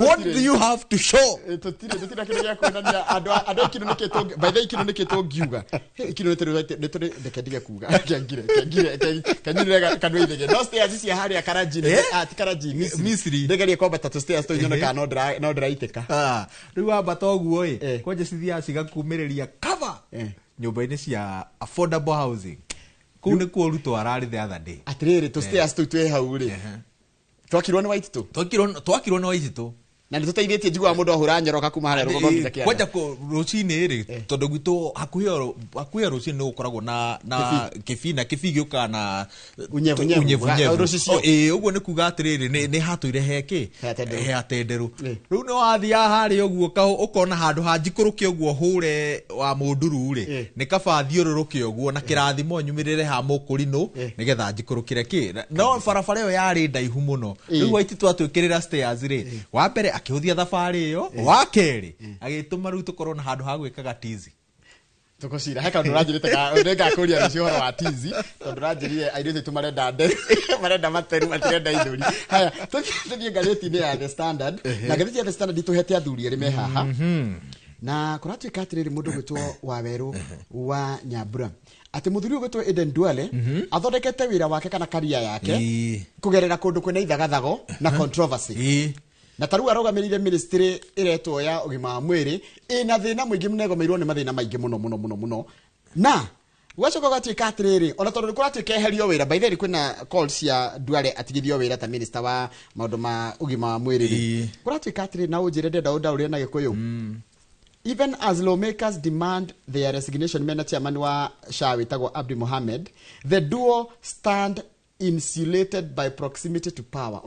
what do you have to show tutire kindu gya kuonania andu ikino nikito by the ikino nikito ngiuga ikino nituri ndekendige kuga kangire kanyirega kandu ithege no stairs cia hari Karaji ati Karaji Misiri ndegerie kwamba tatu stairs to nyone ka no ndiraiteka riu amba toguo koje cithia cigakumiriria cover nyumba-ini cia affordable housing kuu ni kuo ruto arari the other day atiriri to stairs tu twe hau ri twakirwo ni Waititu twakirwo ni Waititu na nĩ tũteithĩtie njiguaga mũndũ ahũra Njoroka kuma harĩa rũgongo nginya kĩanda kwanja rũcinĩ rĩ tondũ gwitũ hakuhĩ rũcinĩ nĩ gũkoragwo na kĩbii gĩũkaga na unyevu ũguo nĩ kuga atĩrĩrĩ nĩ hatũire heke he atenderũ rĩu nĩ wathiaga harĩa ũguo ũkona handũ ha njikũrũke ũguo hũre wa mũnduru rĩ nĩ kaba thiũrũrũke ũguo na kĩrathimo nyumĩrĩre ha mũkũrinũ nĩgetha njikũrũkĩre kĩ no barabara ĩyo yarĩ ndaihu mũno rĩu Waititu atwĩkĩrĩra stairs rĩ wa mbere akihuthia thabari iyo wa keri agituma ru tukorwo na handu ha gwikaga tizi tukucira heka ndurajirite ka ndenga kuria rucio horo wa tizi tondu rajirire airite tumarenda ndere marenda materu matirenda ithuri haya tuthie gazeti-ini ya The Standard na gazeti ya The Standard ituhete athuri eri me haha na kuratuika atiriri mundu gwitwo Waweru wa Nyambura ati muthuri gwitwo Eden Duale athondekete wira wake kana career yake kugerera kundu kwina ithagathago na controversy na taru arogamirire ministry iretwo ya ugima wa mwiri ina thina muingi mnegomeirwo ni mathina maingi muno na gwacoka gatuika atiriri ona tondu kuratuika eherio wira by the way kwina calls ya Duale atigithio wira ta minister wa maundu ma ugima wa mwiri kuratuika atiriri na unjire ndenda undauri na Gikuyu even as lawmakers demand their resignation mena chairman wa SHA witagwo Abdi Mohammed the duo stand insulated by proximity to power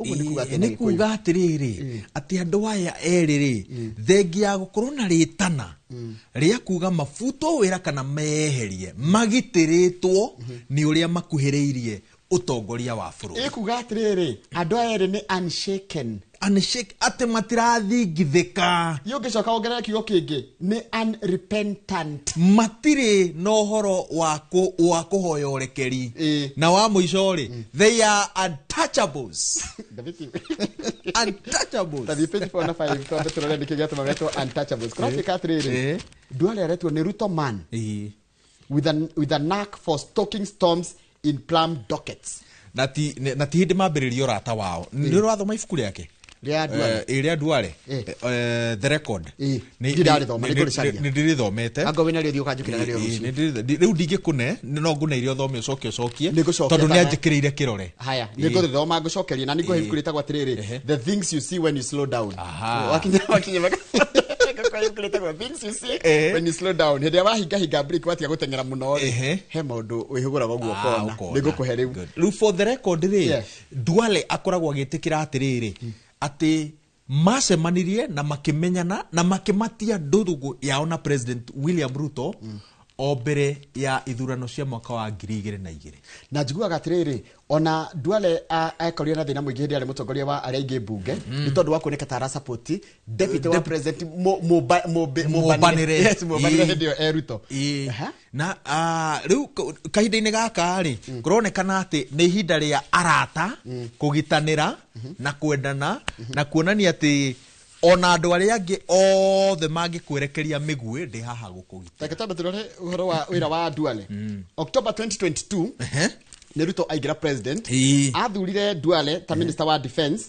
ni kuga atiriri ati andu aya eriri thengi ya gukorwo na ritana ria kuga mafuto wira kana meherie magitiritwo ni uria makuhiriirie utongoria wa bururi ikuga atiriri andu aya eri ni unshaken ati matirathingithika yongecoka ongerera kiugo kingi ni unrepentant matire no horo wa kuhoya urekeri na wa muico ri they are untouchables tabi page 4 na 5 kwa turore ndikiga tumagetwo untouchables kwa katriri Duale aretwo ni Ruto man with a knack for stalking storms in plum dockets na ti hindi mambiririo rata wao ni rathoma ibuku riake ria Duale the record ni ndirithomete anga wina rio ukajukira rio riu ndingikune no nguneire uthome ucokie tondu ni anjikirire kirore haya niko thoma ngucokeria na niko ibuku ritagwa atiriri the things you see when you slow down wakinya kwa things you see when you slow down hede wahinga break watia gutengera muno he maundu wihuguraga guo kona nigukuhe riu for the record ri Duale akoragwo agitikira atiriri ati macemanirie na makimenyana na makimatia nduthugu yao na President William Ruto o mbere ya ithurano cia mwaka wa 2002 na njiguaga atiriri ona Duale akorire na thina muingi hindi ari mutongoria wa aria ingi bunge ni tondu wa kuoneka tara support deputy wa president Mubanire hindi yo Ruto na riu kahinda-ini gaka ri kuronekana ati ni ihinda ria arata kugitanira na kwendana na kuonania ati ona andu aria angi othe mangikwerekeria migwe ndi haha gukugita takataba turore uhoro wa wira wa Duale October 2022 ni Ruto aigira president athurire Duale ta minister wa defense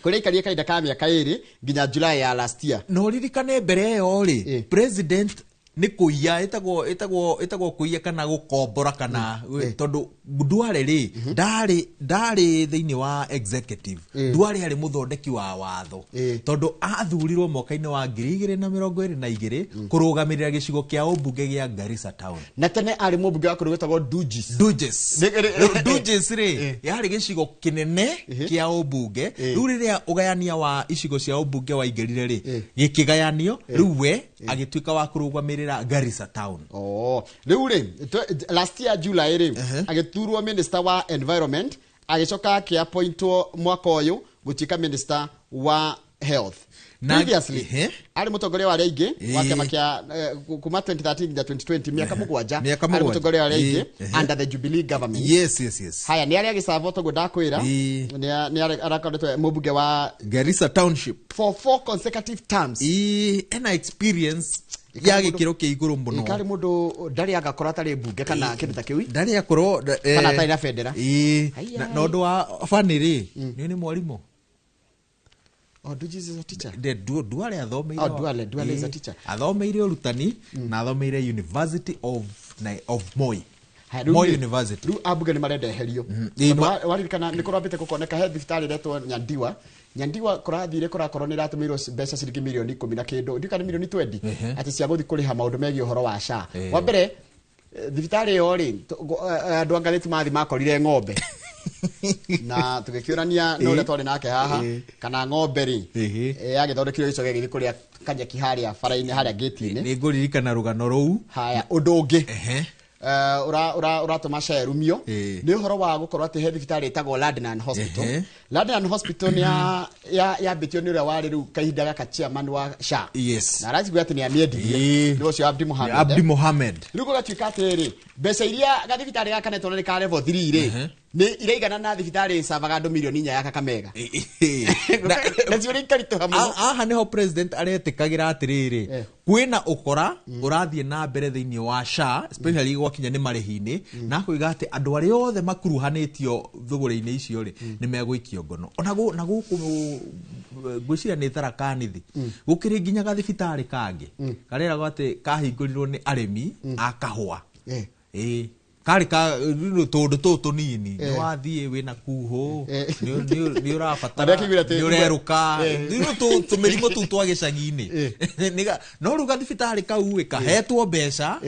kuri ikarie kaida ka miaka 2 nginya July ya last year no ririkane mbere yo ri president ni kuiya itagwo kuiya kana gukombora kana tondu Duale ri ndari thiini wa executive Duale ari muthondeki wa watho tondu athurirwo mwaka-ini wa 2022 kurugamirira gicigo kia ubunge gia Garissa town na tene ari mubunge wa kurugitagwo Dujes ri yari gicigo kinene kia ubunge riu riria ugayania wa icigo cia ubunge wa igirire ri gikigayanio riu we agituika wa kurugamirira Garissa town riu ri last year July ri agiturwo minister wa environment agicoka ki appointwo mwaka uyu gutika minister wa health previously ari mutongoria wa reingi wa kiama kia kuma 2013 nginya 2020 miaka mugwanja ari mutongoria wa reingi under the Jubilee government yes haya ni ari agisava to godakwira ni ari arakondetwe mubunge wa Garissa township for 4 consecutive terms ena experience ya gikiro ki iguru muno ikari mundu ndari agakora tari bunge kana kindu ta kiu ndari akoro kana tari na federa na ndu wa family ni mwalimu Dujes is a teacher. Duale athomeire Duale is a teacher. Athomeire urutani na athomeire University of Moi. Moi University. Ru abuge ni marenda eherio. Waririkana ni kurambite kukoneka he thibitari retwo Nyandiwa kurathire kurakorwo ni ratumirwo mbeca ciringi milioni 10 na kindu ndikana milioni 20 ati cia guthi kuriha maundu megie uhoro wa SHA. Wa mbere thibitari yo ri andu angaliti mathi makorire ng'ombe na tugikiurania no ria twari nake haha kana ng'ombe ri agithondekirwo gicoge githi kuria kanyeki haria faraini haria gate-ini ni nguririkana rugano ruu haya undu ungi uratuma sherumio ni uhoro wa gukorwo ati he thibitari itagwo Ladnan Hospital Ladnan Hospital ni ya betio ni uria wari ru kahinda gaka chairman wa SHA na razigwa ati ni amiendirie ni ucio Abdi Mohamed riu gugatuika atiri mbeca iria gathibitari gaka netwo ni ka level 3 ri ni iraigana na thibitari savaga andu milioni 4 ya Kakamega na ciuri karito hamwe aha niho president aretikagira atiriri kwina ukora urathie na mbere thiini wa SHA especially gwakinya ni marihini na kuiga ati andu aria othe makuruhanitio thuguri-ini icio ri ni meguikio ngono ona guku gwiciria ni tharakanithi gukiri nginya gathibitari kangi karera gwate kahingurirwo ni arimi akahwa kari ka tondu tutu nini wathie wina kuho ni urabatara ni ureruka ni tumirimo tu twa gicagi-ini no ru gathibitari kau kahetwo mbeca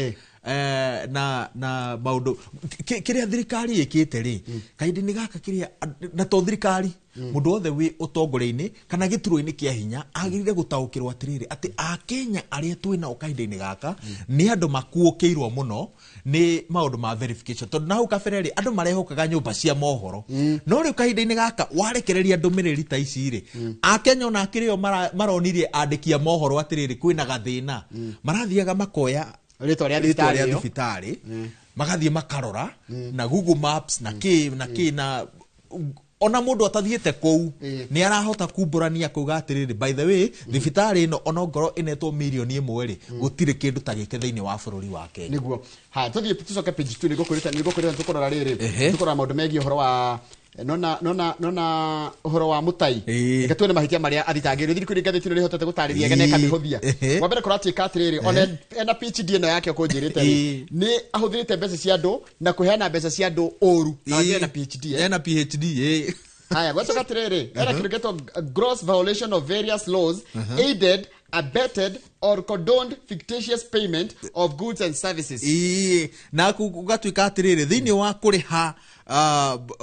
na maundu kiria thirikari ikite ri kaindi-ini gaka kiria na to thirikari mundu othe wi utongore-ini kana gituro-ini kia hinya agirire gutaukirwo atiriri ati akenya aria twina ukaindi-ini gaka ni andu makuukiirwo muno ni maundu ma verification tondu nau kabereri andu marehokaga nyumba cia mohoro no riu kahinda-ini gaka warekereria ndumiriri ta ici ri akenya ona akirio maronirie andikia mohoro atiriri kwina gathina marathiaga makoya ritwa ria thibitari magathie makarora na Google Maps na na ona mundu atathiete kou ni arahota kumburania kuga atiriri by the way thibitari ino ona ngoro inetwo milioni 1 ri gutire kindu ta gike thiini wa bururi wa Kenya niguo ha tuthie tucoke page 2 nigukurita tukorora riri tukorora maundu megie uhoro wa nona uhoro wa mutai ngatwene mahitia maria athitangiri thirikuri ngathitino ri hotete gutariria gene kamihuthia wa mbere kuratuika atiriri ona ena PhD ino yake kunjirite ni ahuthirite mbeca cia andu na kuheana mbeca cia andu oru na ena PhD haya gwacoka atiriri era kindu getwo gross violation of various laws aided abetted or condoned fictitious payment of goods and services na kugatuika atiriri thiini wa kuriha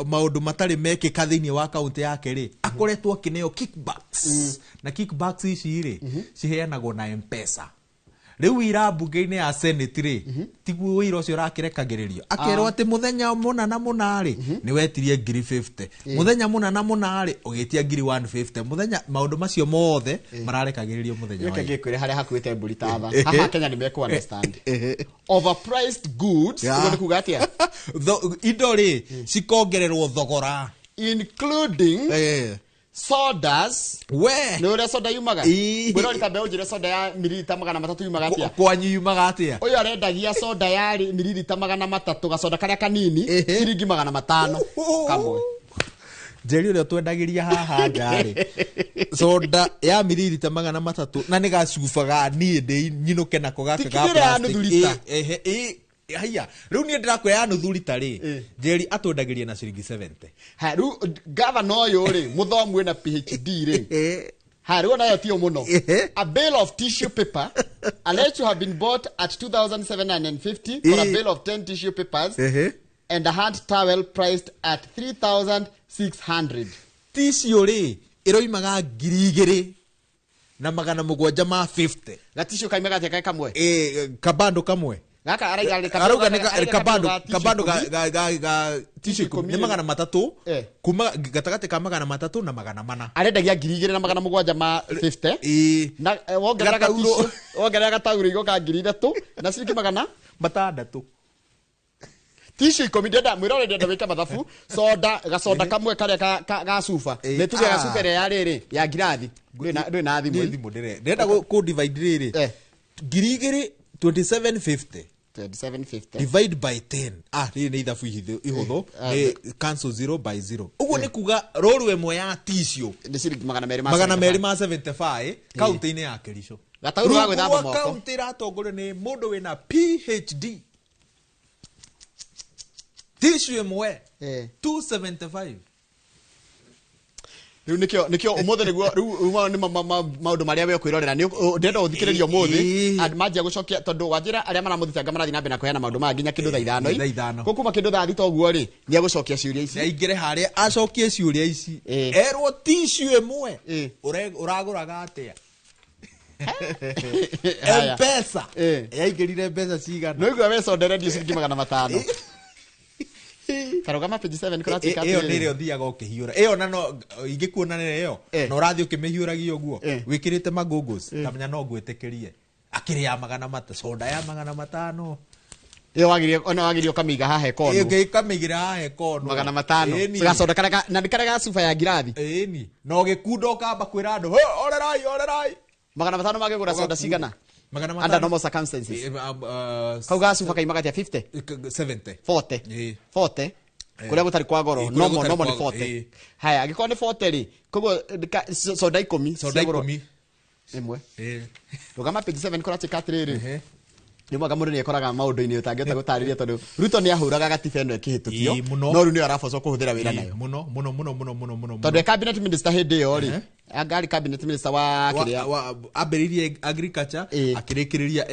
maundu matari mekika thiini wa kaunti yake ri akoretwo kineo kickbacks na kickbacks ici ri ciheanagwo na M-Pesa riu ira bunge-ini ya senate ri tiguo wira ucio rakirekagiririo akerwo ati muthenya munana munari ni wetirie 50 muthenya munana munari ugitia 150 muthenya maundu macio mothe mararekagiririo muthenya wa ngikwire haria hakuite mburi tatha haha Kenya ni meku understand overpriced goods ugo kuga atia indo ri cikongererwo thogora including sodas no ure soda yumaga bwira uri kambe ujire soda ya mililita 300 yumaga atia kwanyu yumaga atia uyu arendagia soda ya mililita 300 gasoda karia kanini ciringi 500 kamwe Jerry uri twendagiria haha ngari soda ya mililita 300 na ni gacubaga ni ndi nyinuke nako gaka ga plastic haya riu ni ndirakwira nuthu lita ri Jerry atwendagiria na ciringi 70 ha riu governor uyu ri muthomu ena PhD ri ha riu nayo tio muno a bale of tissue paper alleged to have been bought at 2,750 for a bale of 10 tissue papers and a hand towel priced at 3,600 tissue ri iroimaga 2,000 na 750 ga tissue kaimaga tia kamwe kabando kamwe gaka arauga kabando ga tissue ni 300 kuma gatagate ka 300 na 400 arendagia 2,750 na wongerera tauro igo ka 3,000 na ciringi 600 tissue 10 ndenda mwira ndenda wika mathabu gasoda kamwe karia ga sufa ne tuge ga sufa ya riri ya ngirathi ndui na thimu ndenda ku divide riri 2750 divide by 10 riri ni ithabu ihuthu ni cancel 0 by 0 uguo ni kuga roru emwe ya tissue ni ciringi 275 kaunti-ini ya Kericho gatauru wa gwithamba moko kaunti ratongorio ni mundu wina PhD tissue emwe 275 riu nikio umuthe niguo riu ni maundu maria we kwirorera ni ndenda uthikiririo muthi manjia gucokia tondu wajira aria maramuthitanga marathi na mbere na kuheana maundu manginya kindu thaa 5 ko kuma kindu thaa 3 toguo ri ni agucokia ciuria ici aingire haria acokie ciuria ici erwo tissue emwe uraguraga atia M-Pesa yaingirire mbeca cigana no igwa we sondere ndio ciringi 500 karogama page 7 kuratika iyo nire othiaga ukihiura iyo na no ingikuona nire iyo no rathi ukimehiuragia uguo wikirite magogos kamenya no gwitikirie akiri ya 500 soda ya 500 iyo wagirio kamiga hahe kono iyo kamigira hahe kono 500 gasoda karaga na ndikaraga sufa ya ngirathi ni no gikundo kamba kwira andu orerai 500 magegura soda cigana under normal circumstances kauga sufa kaimaga tia 50 70 40 kuria gutari kwa goro normal ni 40 haya agiko ni 40 ri kogo soda 10 imwe rugama page 7 kora chikatiriri ni mwaga mundu ni ekoraga maundu-ini utangeta gutariria tondu Ruto ni ahuraga gatiba eno ikihitukio no ru ni arafoco kuhuthira wira nayo muno tondu cabinet minister hindi yo ri agari cabinet minister wa kiria ambiririe agriculture akirikiriria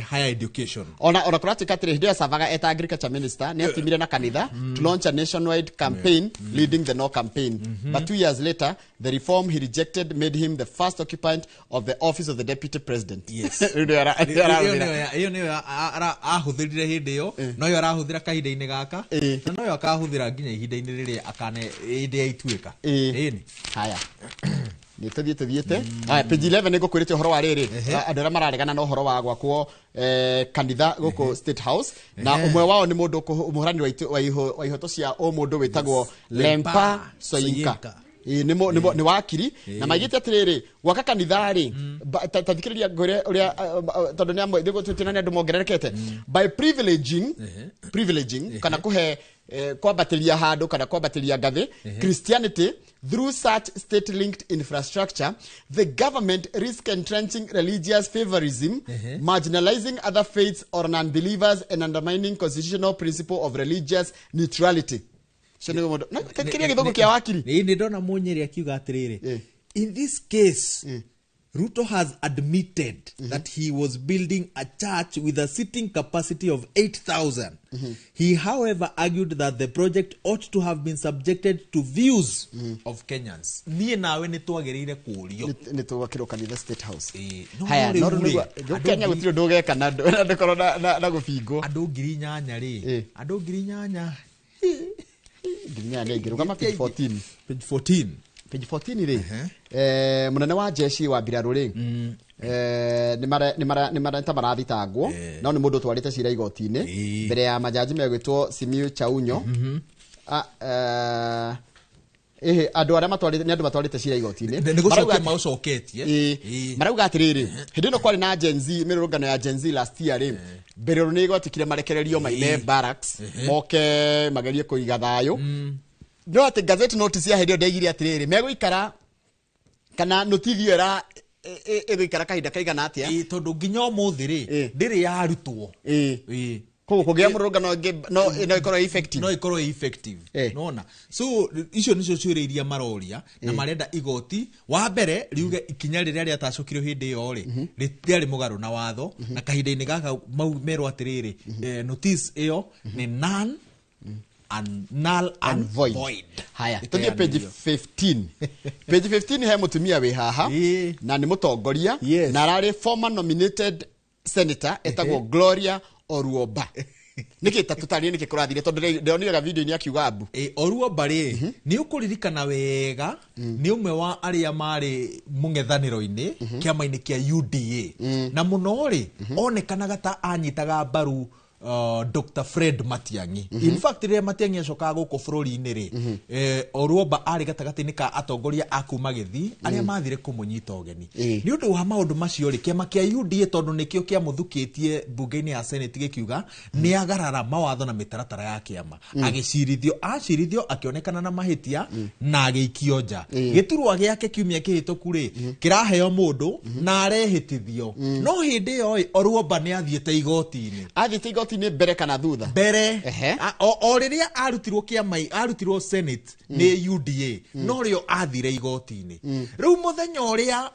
higher education ona kuratika tiri hindi savaga eta agriculture minister ni atimire na kanitha to launch a nationwide campaign leading the no campaign but 2 years later the reform he rejected made him the first occupant of the office of the deputy president yes iyo ni ahuthirire hindi yo no yo arahuthira kahinda-ini gaka na no yo akahuthira nginya ihinda-ini riria akane hindi yaituika ni haya ni tuthiete haya page 11 niko kwirite uhoro wa riri andu ara mararegana na uhoro wa gwakwo kanitha guku State House na umwe wao ni mundu umuhurani wa ihoto cia o mundu witagwo Lempa Soyinka ni wakiri na magite atiriri gwaka kanitha ri tathikiriria ngore uria tondu ni amwe thigo tutinane andu mongererekete by privileging kana kuhe kwambatiria handu kana kwambatiria ngathi Christianity through such state-linked infrastructure, the government risks entrenching religious favorism, marginalizing other faiths or non-believers, and undermining constitutional principle of religious neutrality. Ni ndona munyeri akiuga atiriri in this case Ruto has admitted that he was building a church with a seating capacity of 8,000. He, however, argued that the project ought to have been subjected to views of Kenyans. Niĩ nawe nĩ twagĩrĩire kũũrio. Nĩ tũgakĩrwo kanitha State House. No Haya, no rĩu rĩu Kenya gũtirĩ ũndũ ũgeka na ndĩkorwo na gũbingwo. andũ 8,000 rĩ. Andũ 8,000. Nginya nĩ ngĩrũgama page 14. Page 14. Page 14 rĩ. Mũnene wa jeshi wa mbirarũ rĩ. Nĩ marenta marathitangwo no nĩ mũndũ twarĩte cira igoti-inĩ mbere ya majaji megwĩtwo Simiyu Chaunyo. Andũ arĩa matwarĩte nĩ andũ matwarĩte cira igoti-inĩ nĩ gũcokia maũcoketie marauga atĩrĩrĩ hĩndĩ ĩno kwarĩ na Gen Z mĩrũrũngano ya Gen Z last year rĩ mbere nĩ igwatikire marekererio maine barracks moke magerie kũiga thayũ no atĩ gazette notice ya hĩndĩ ĩyo ndaigire atĩrĩrĩ megũikara kana notithio era egũikara kahinda kaigana atĩa tondũ nginya ũmũthĩ rĩ ndĩrĩ yarutwo koguo kũgĩa mũrũrũngano no ikorwo effective no ikorwo effective nona so icio nicio ciũria iria maroria na marenda igoti wa mbere riuge ikinya rĩrĩa rĩatacokirio hĩndĩ ĩyo rĩ rĩtiarĩ mũgarũ na watho na kahinda-inĩ gaka mau merwo atĩrĩrĩ notice ĩyo nĩ null and void. Haya tuthie page 15. Page 15 he mutumia wi haha na ni mutongoria na ararĩ former nominated senator etagwo Gloria Oruoba. Niki tatutari niki kurathire tondu ndionire ga video ni akiuga abu Oruoba rĩ ni ukuririkana wega ni umwe wa aria mari mungethaniro-ini kiama-ini kia UDA na muno rĩ onekanaga ta anyitaga mbaru Dr. Fred Matiang'i. In fact, rĩrĩa Matiang'i acokaga gũkũ bũrũri-inĩ rĩ Oruoba arĩ gatagatĩ-inĩ ka atongoria a kuma Gĩthii arĩa mathire kũmũnyita ũgeni. Nĩ ũndũ wa maũndũ macio rĩ kĩama kĩa UDA tondũ nĩkĩo kĩamũthukĩtie mbunge-inĩ ya Senate gĩkiuga nĩ agarara mawatho na mĩtaratara ya kĩama. Acirithio akĩonekana na mahĩtia na agĩikio nja. Gĩturwa gĩake kiumia kĩhĩtũku rĩ kĩraheo mũndũ na arehĩtithio. No hĩndĩ ĩyo Oruoba nĩ athiĩte igoti-inĩ. Ni mbere kana thutha mbere o rĩrĩa arutirwo kĩama arutirwo Senate nĩ UDA no rĩo athire igoti-inĩ rĩu mũthenya ũrĩa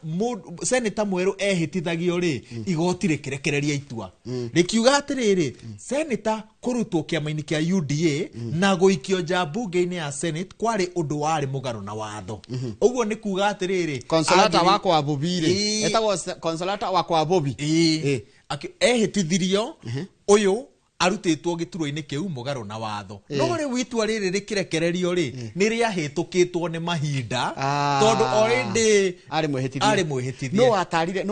senator mwerũ ehĩtithagio rĩ igoti rĩkĩrekereria itua rĩkiuga atĩrĩrĩ senator kũrutwo kĩama-inĩ kĩa UDA na gũikio nja mbunge-inĩ ya Senate kwarĩ ũndũ warĩ mũgarũ na watho ũguo nĩ kuuga atĩrĩrĩ consolata wakwa Bobi rĩ etagwo consolata wakwa Bobi ehĩtithirio ũyũ arutĩtwo gĩturwa-inĩ kĩu mũgarũ na watho no rĩu itua rĩrĩ rĩkĩrekererio rĩ nĩ rĩahĩtũkĩtwo nĩ mahinda tondũ already arĩ mwĩhĩtithie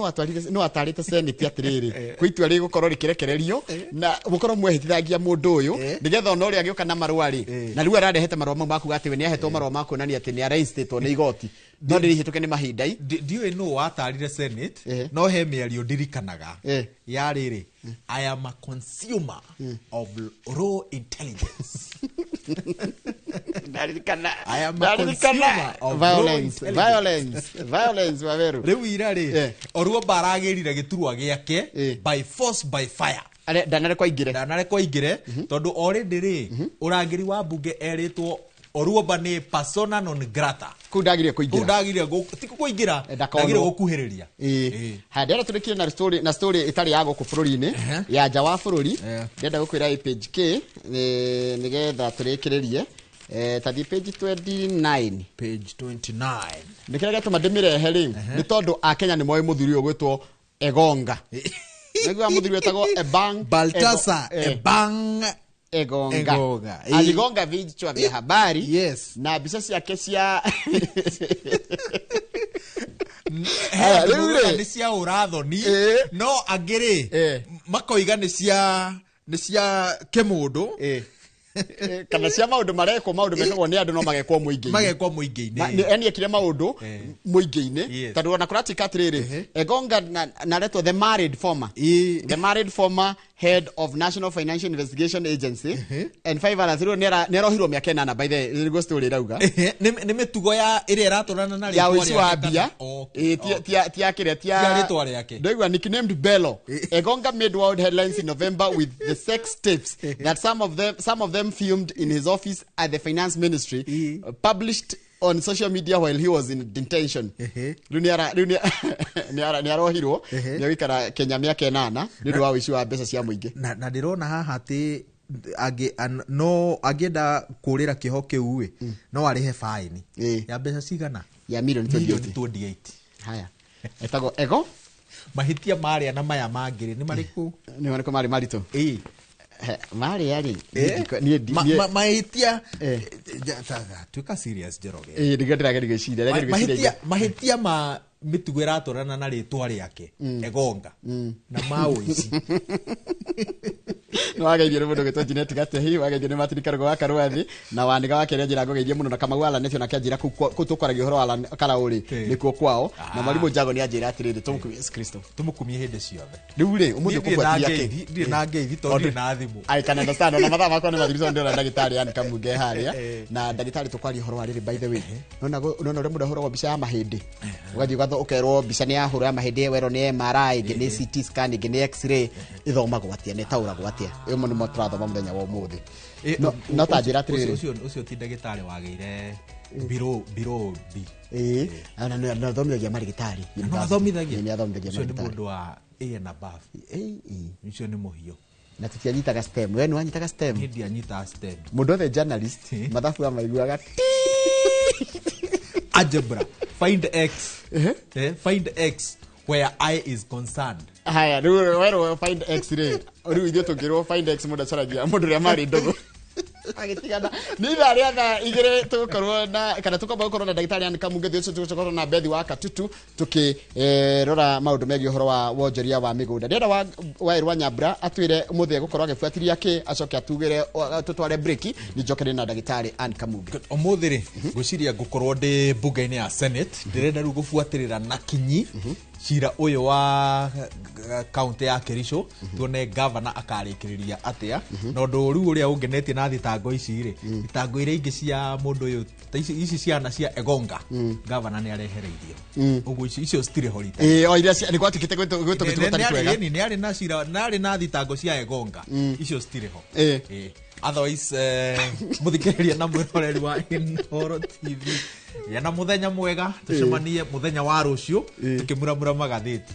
no atarĩte Senate atĩrĩrĩ kwĩ itua rĩgũkorwo rĩkĩrekererio na gũkorwo mwĩhĩtithagia mũndũ ũyũ nĩgetha ona ũrĩa agĩũka na marũa rĩ na rĩu ararehete marũa mau makuga atĩ we nĩ ahetwo marũa ma kuonania atĩ nĩ areinstatwo nĩ igoti no rĩhĩtũke nĩ mahinda ndiũĩ nũ watarire Senate no he mĩario ndirikanaga ya rĩrĩ I am a consumer of raw intelligence. I am a consumer of violence waveru. Rĩu ira rĩ Oruoba aragĩrire gĩturwa gĩake by force by fire. Ndanareko aingĩre tondũ already rĩ ũrangĩri wa mbunge erĩtwo Oruoba nĩ persona non grata. Kudagire kũingĩra. Tiko kũingĩra. Ndagire gũkuhĩrĩria. Ndĩrenda tũrĩkire na story itarĩ ya gũkũ bũrũri-inĩ ya nja wa bũrũri. Ndĩrenda gũkwĩra page K nĩgetha tũrĩkĩrĩrie. Tathi page 29. Page 29. Nĩkĩrĩa gĩtũma ndĩmĩrehe rĩ nĩ tondũ Akenya nĩ moĩ mũthuri ũyũ gwĩtwo Egonga. Nĩguo mũthuri wetagwo Ebang Baltasar Ebang Egonga. Aligonga vichwa vya habari na mbica ciake cia nĩ cia ũrathoni no angĩrĩ makoiga nĩ cia kĩmũndũ kana cia maũndũ marekwo maũndũ mekagwo nĩ andũ no magekwo mũingĩ-inĩ yani ekire maũndũ mũingĩ-inĩ tondũ ona kũratika atĩrĩrĩ Egonga naretwo the married former head of National Financial Investigation Agency and 5 others nĩ arohirwo mĩaka 8 by the nĩguo story rauga nĩ mĩtugo ya ĩrĩa ĩratũrana na ya ũici wa mbia tia rĩtwa rĩake ndoigua nicknamed Bello. Egonga made world headlines in November with the sex tapes that some of them filmed in his office at the finance ministry published on social media while he was in detention. Ni arohirwo ni wikara Kenya miaka 8 ni ndu wa wici wa mbeca cia muingi. Na ndirona haha ati no agenda kurira kiho kiu no arihe fine ya mbeca cigana ya million 28. Haya etago ego mahitia maria na maya mangiri ni mariku mari marito mari yari mahitia tuka serious Jeroge ndigatira mahitia ma mitugo iratorana na ritwa riake Egonga na mauici no ageithio ni mundu gitwa Jeanette Gatehi ageithio ni Martin Kargo wa Karwathi na waniga wake ria njira ngogeithie muno na kama wala netio na kianjira ku tukoragia horo wala karauri nikuo kwao na mwalimu Njago ni anjira atiriri tumukumie Yesu Kristo tumukumie hindi ciothe riu ri umuthi kufuatilia ke ndi na ngeithi tondu na thimu I can understand na mathaa makwa ni mathirisho ndio na ndagitari yani kamuge haria na ndagitari tukwaria horo wa riri by the way nona ure muda horo wa bica ya mahindi ugathi gatho ukerwo bica ni ya horo ya mahindi wero ni MRI ngene CT scan ngene X-ray ithomagwo atia ne tauragwo atia imo ni motrathoma muthenya wa umuthi no tanjira atiriri ucio ti ndagitari wageire biro B na thomithagia marigitari no thomithagia ni athomithagia ucio ni marigitari mundu wa A and above ucio ni muhio na tutianyitaga STEM we ni wanyitaga STEM hindi anyita STEM mundu othe journalist mathabu amaiguaga algebra find x find x where I is concerned. Haya wero find X-ray riu ithio tungirwo find x mundu acaragia mundu ria mari ndogo agitigana ni tha igire tukorwo na kana tukomba gukorwo na ndagitari ani kamunge thio tukorwo na Bethi wa Katutu tukirora maundu megi horo wa wonjoria wa migunda ndenda wa Irwa Nyambura atwire umuthi gukorwo agifuatiria ki acoke atugire tutware break ni njokere na ndagitari ani kamunge umuthi ri guciria gukorwo ndi bunge-ini ya Senate ndirenda riu gufuatirira na kinyi cira uyu wa county ya Kericho tuone governor akarikiriria atia no ndu riu uria ungenetie na thitango ici ri thitango ire ingi cia mundu uyu ici ciana cia Egonga governor ni arehereirio uguo icio stire horita o iria ni gwatukite gwitugutari twega ni ari na cira na thitango cia Egonga icio stire ho otherwise muthikiriria na mwiroreri wa Inooro TV yana muthenya mwega tucemanie muthenya wa rucio tukimuramura magatheti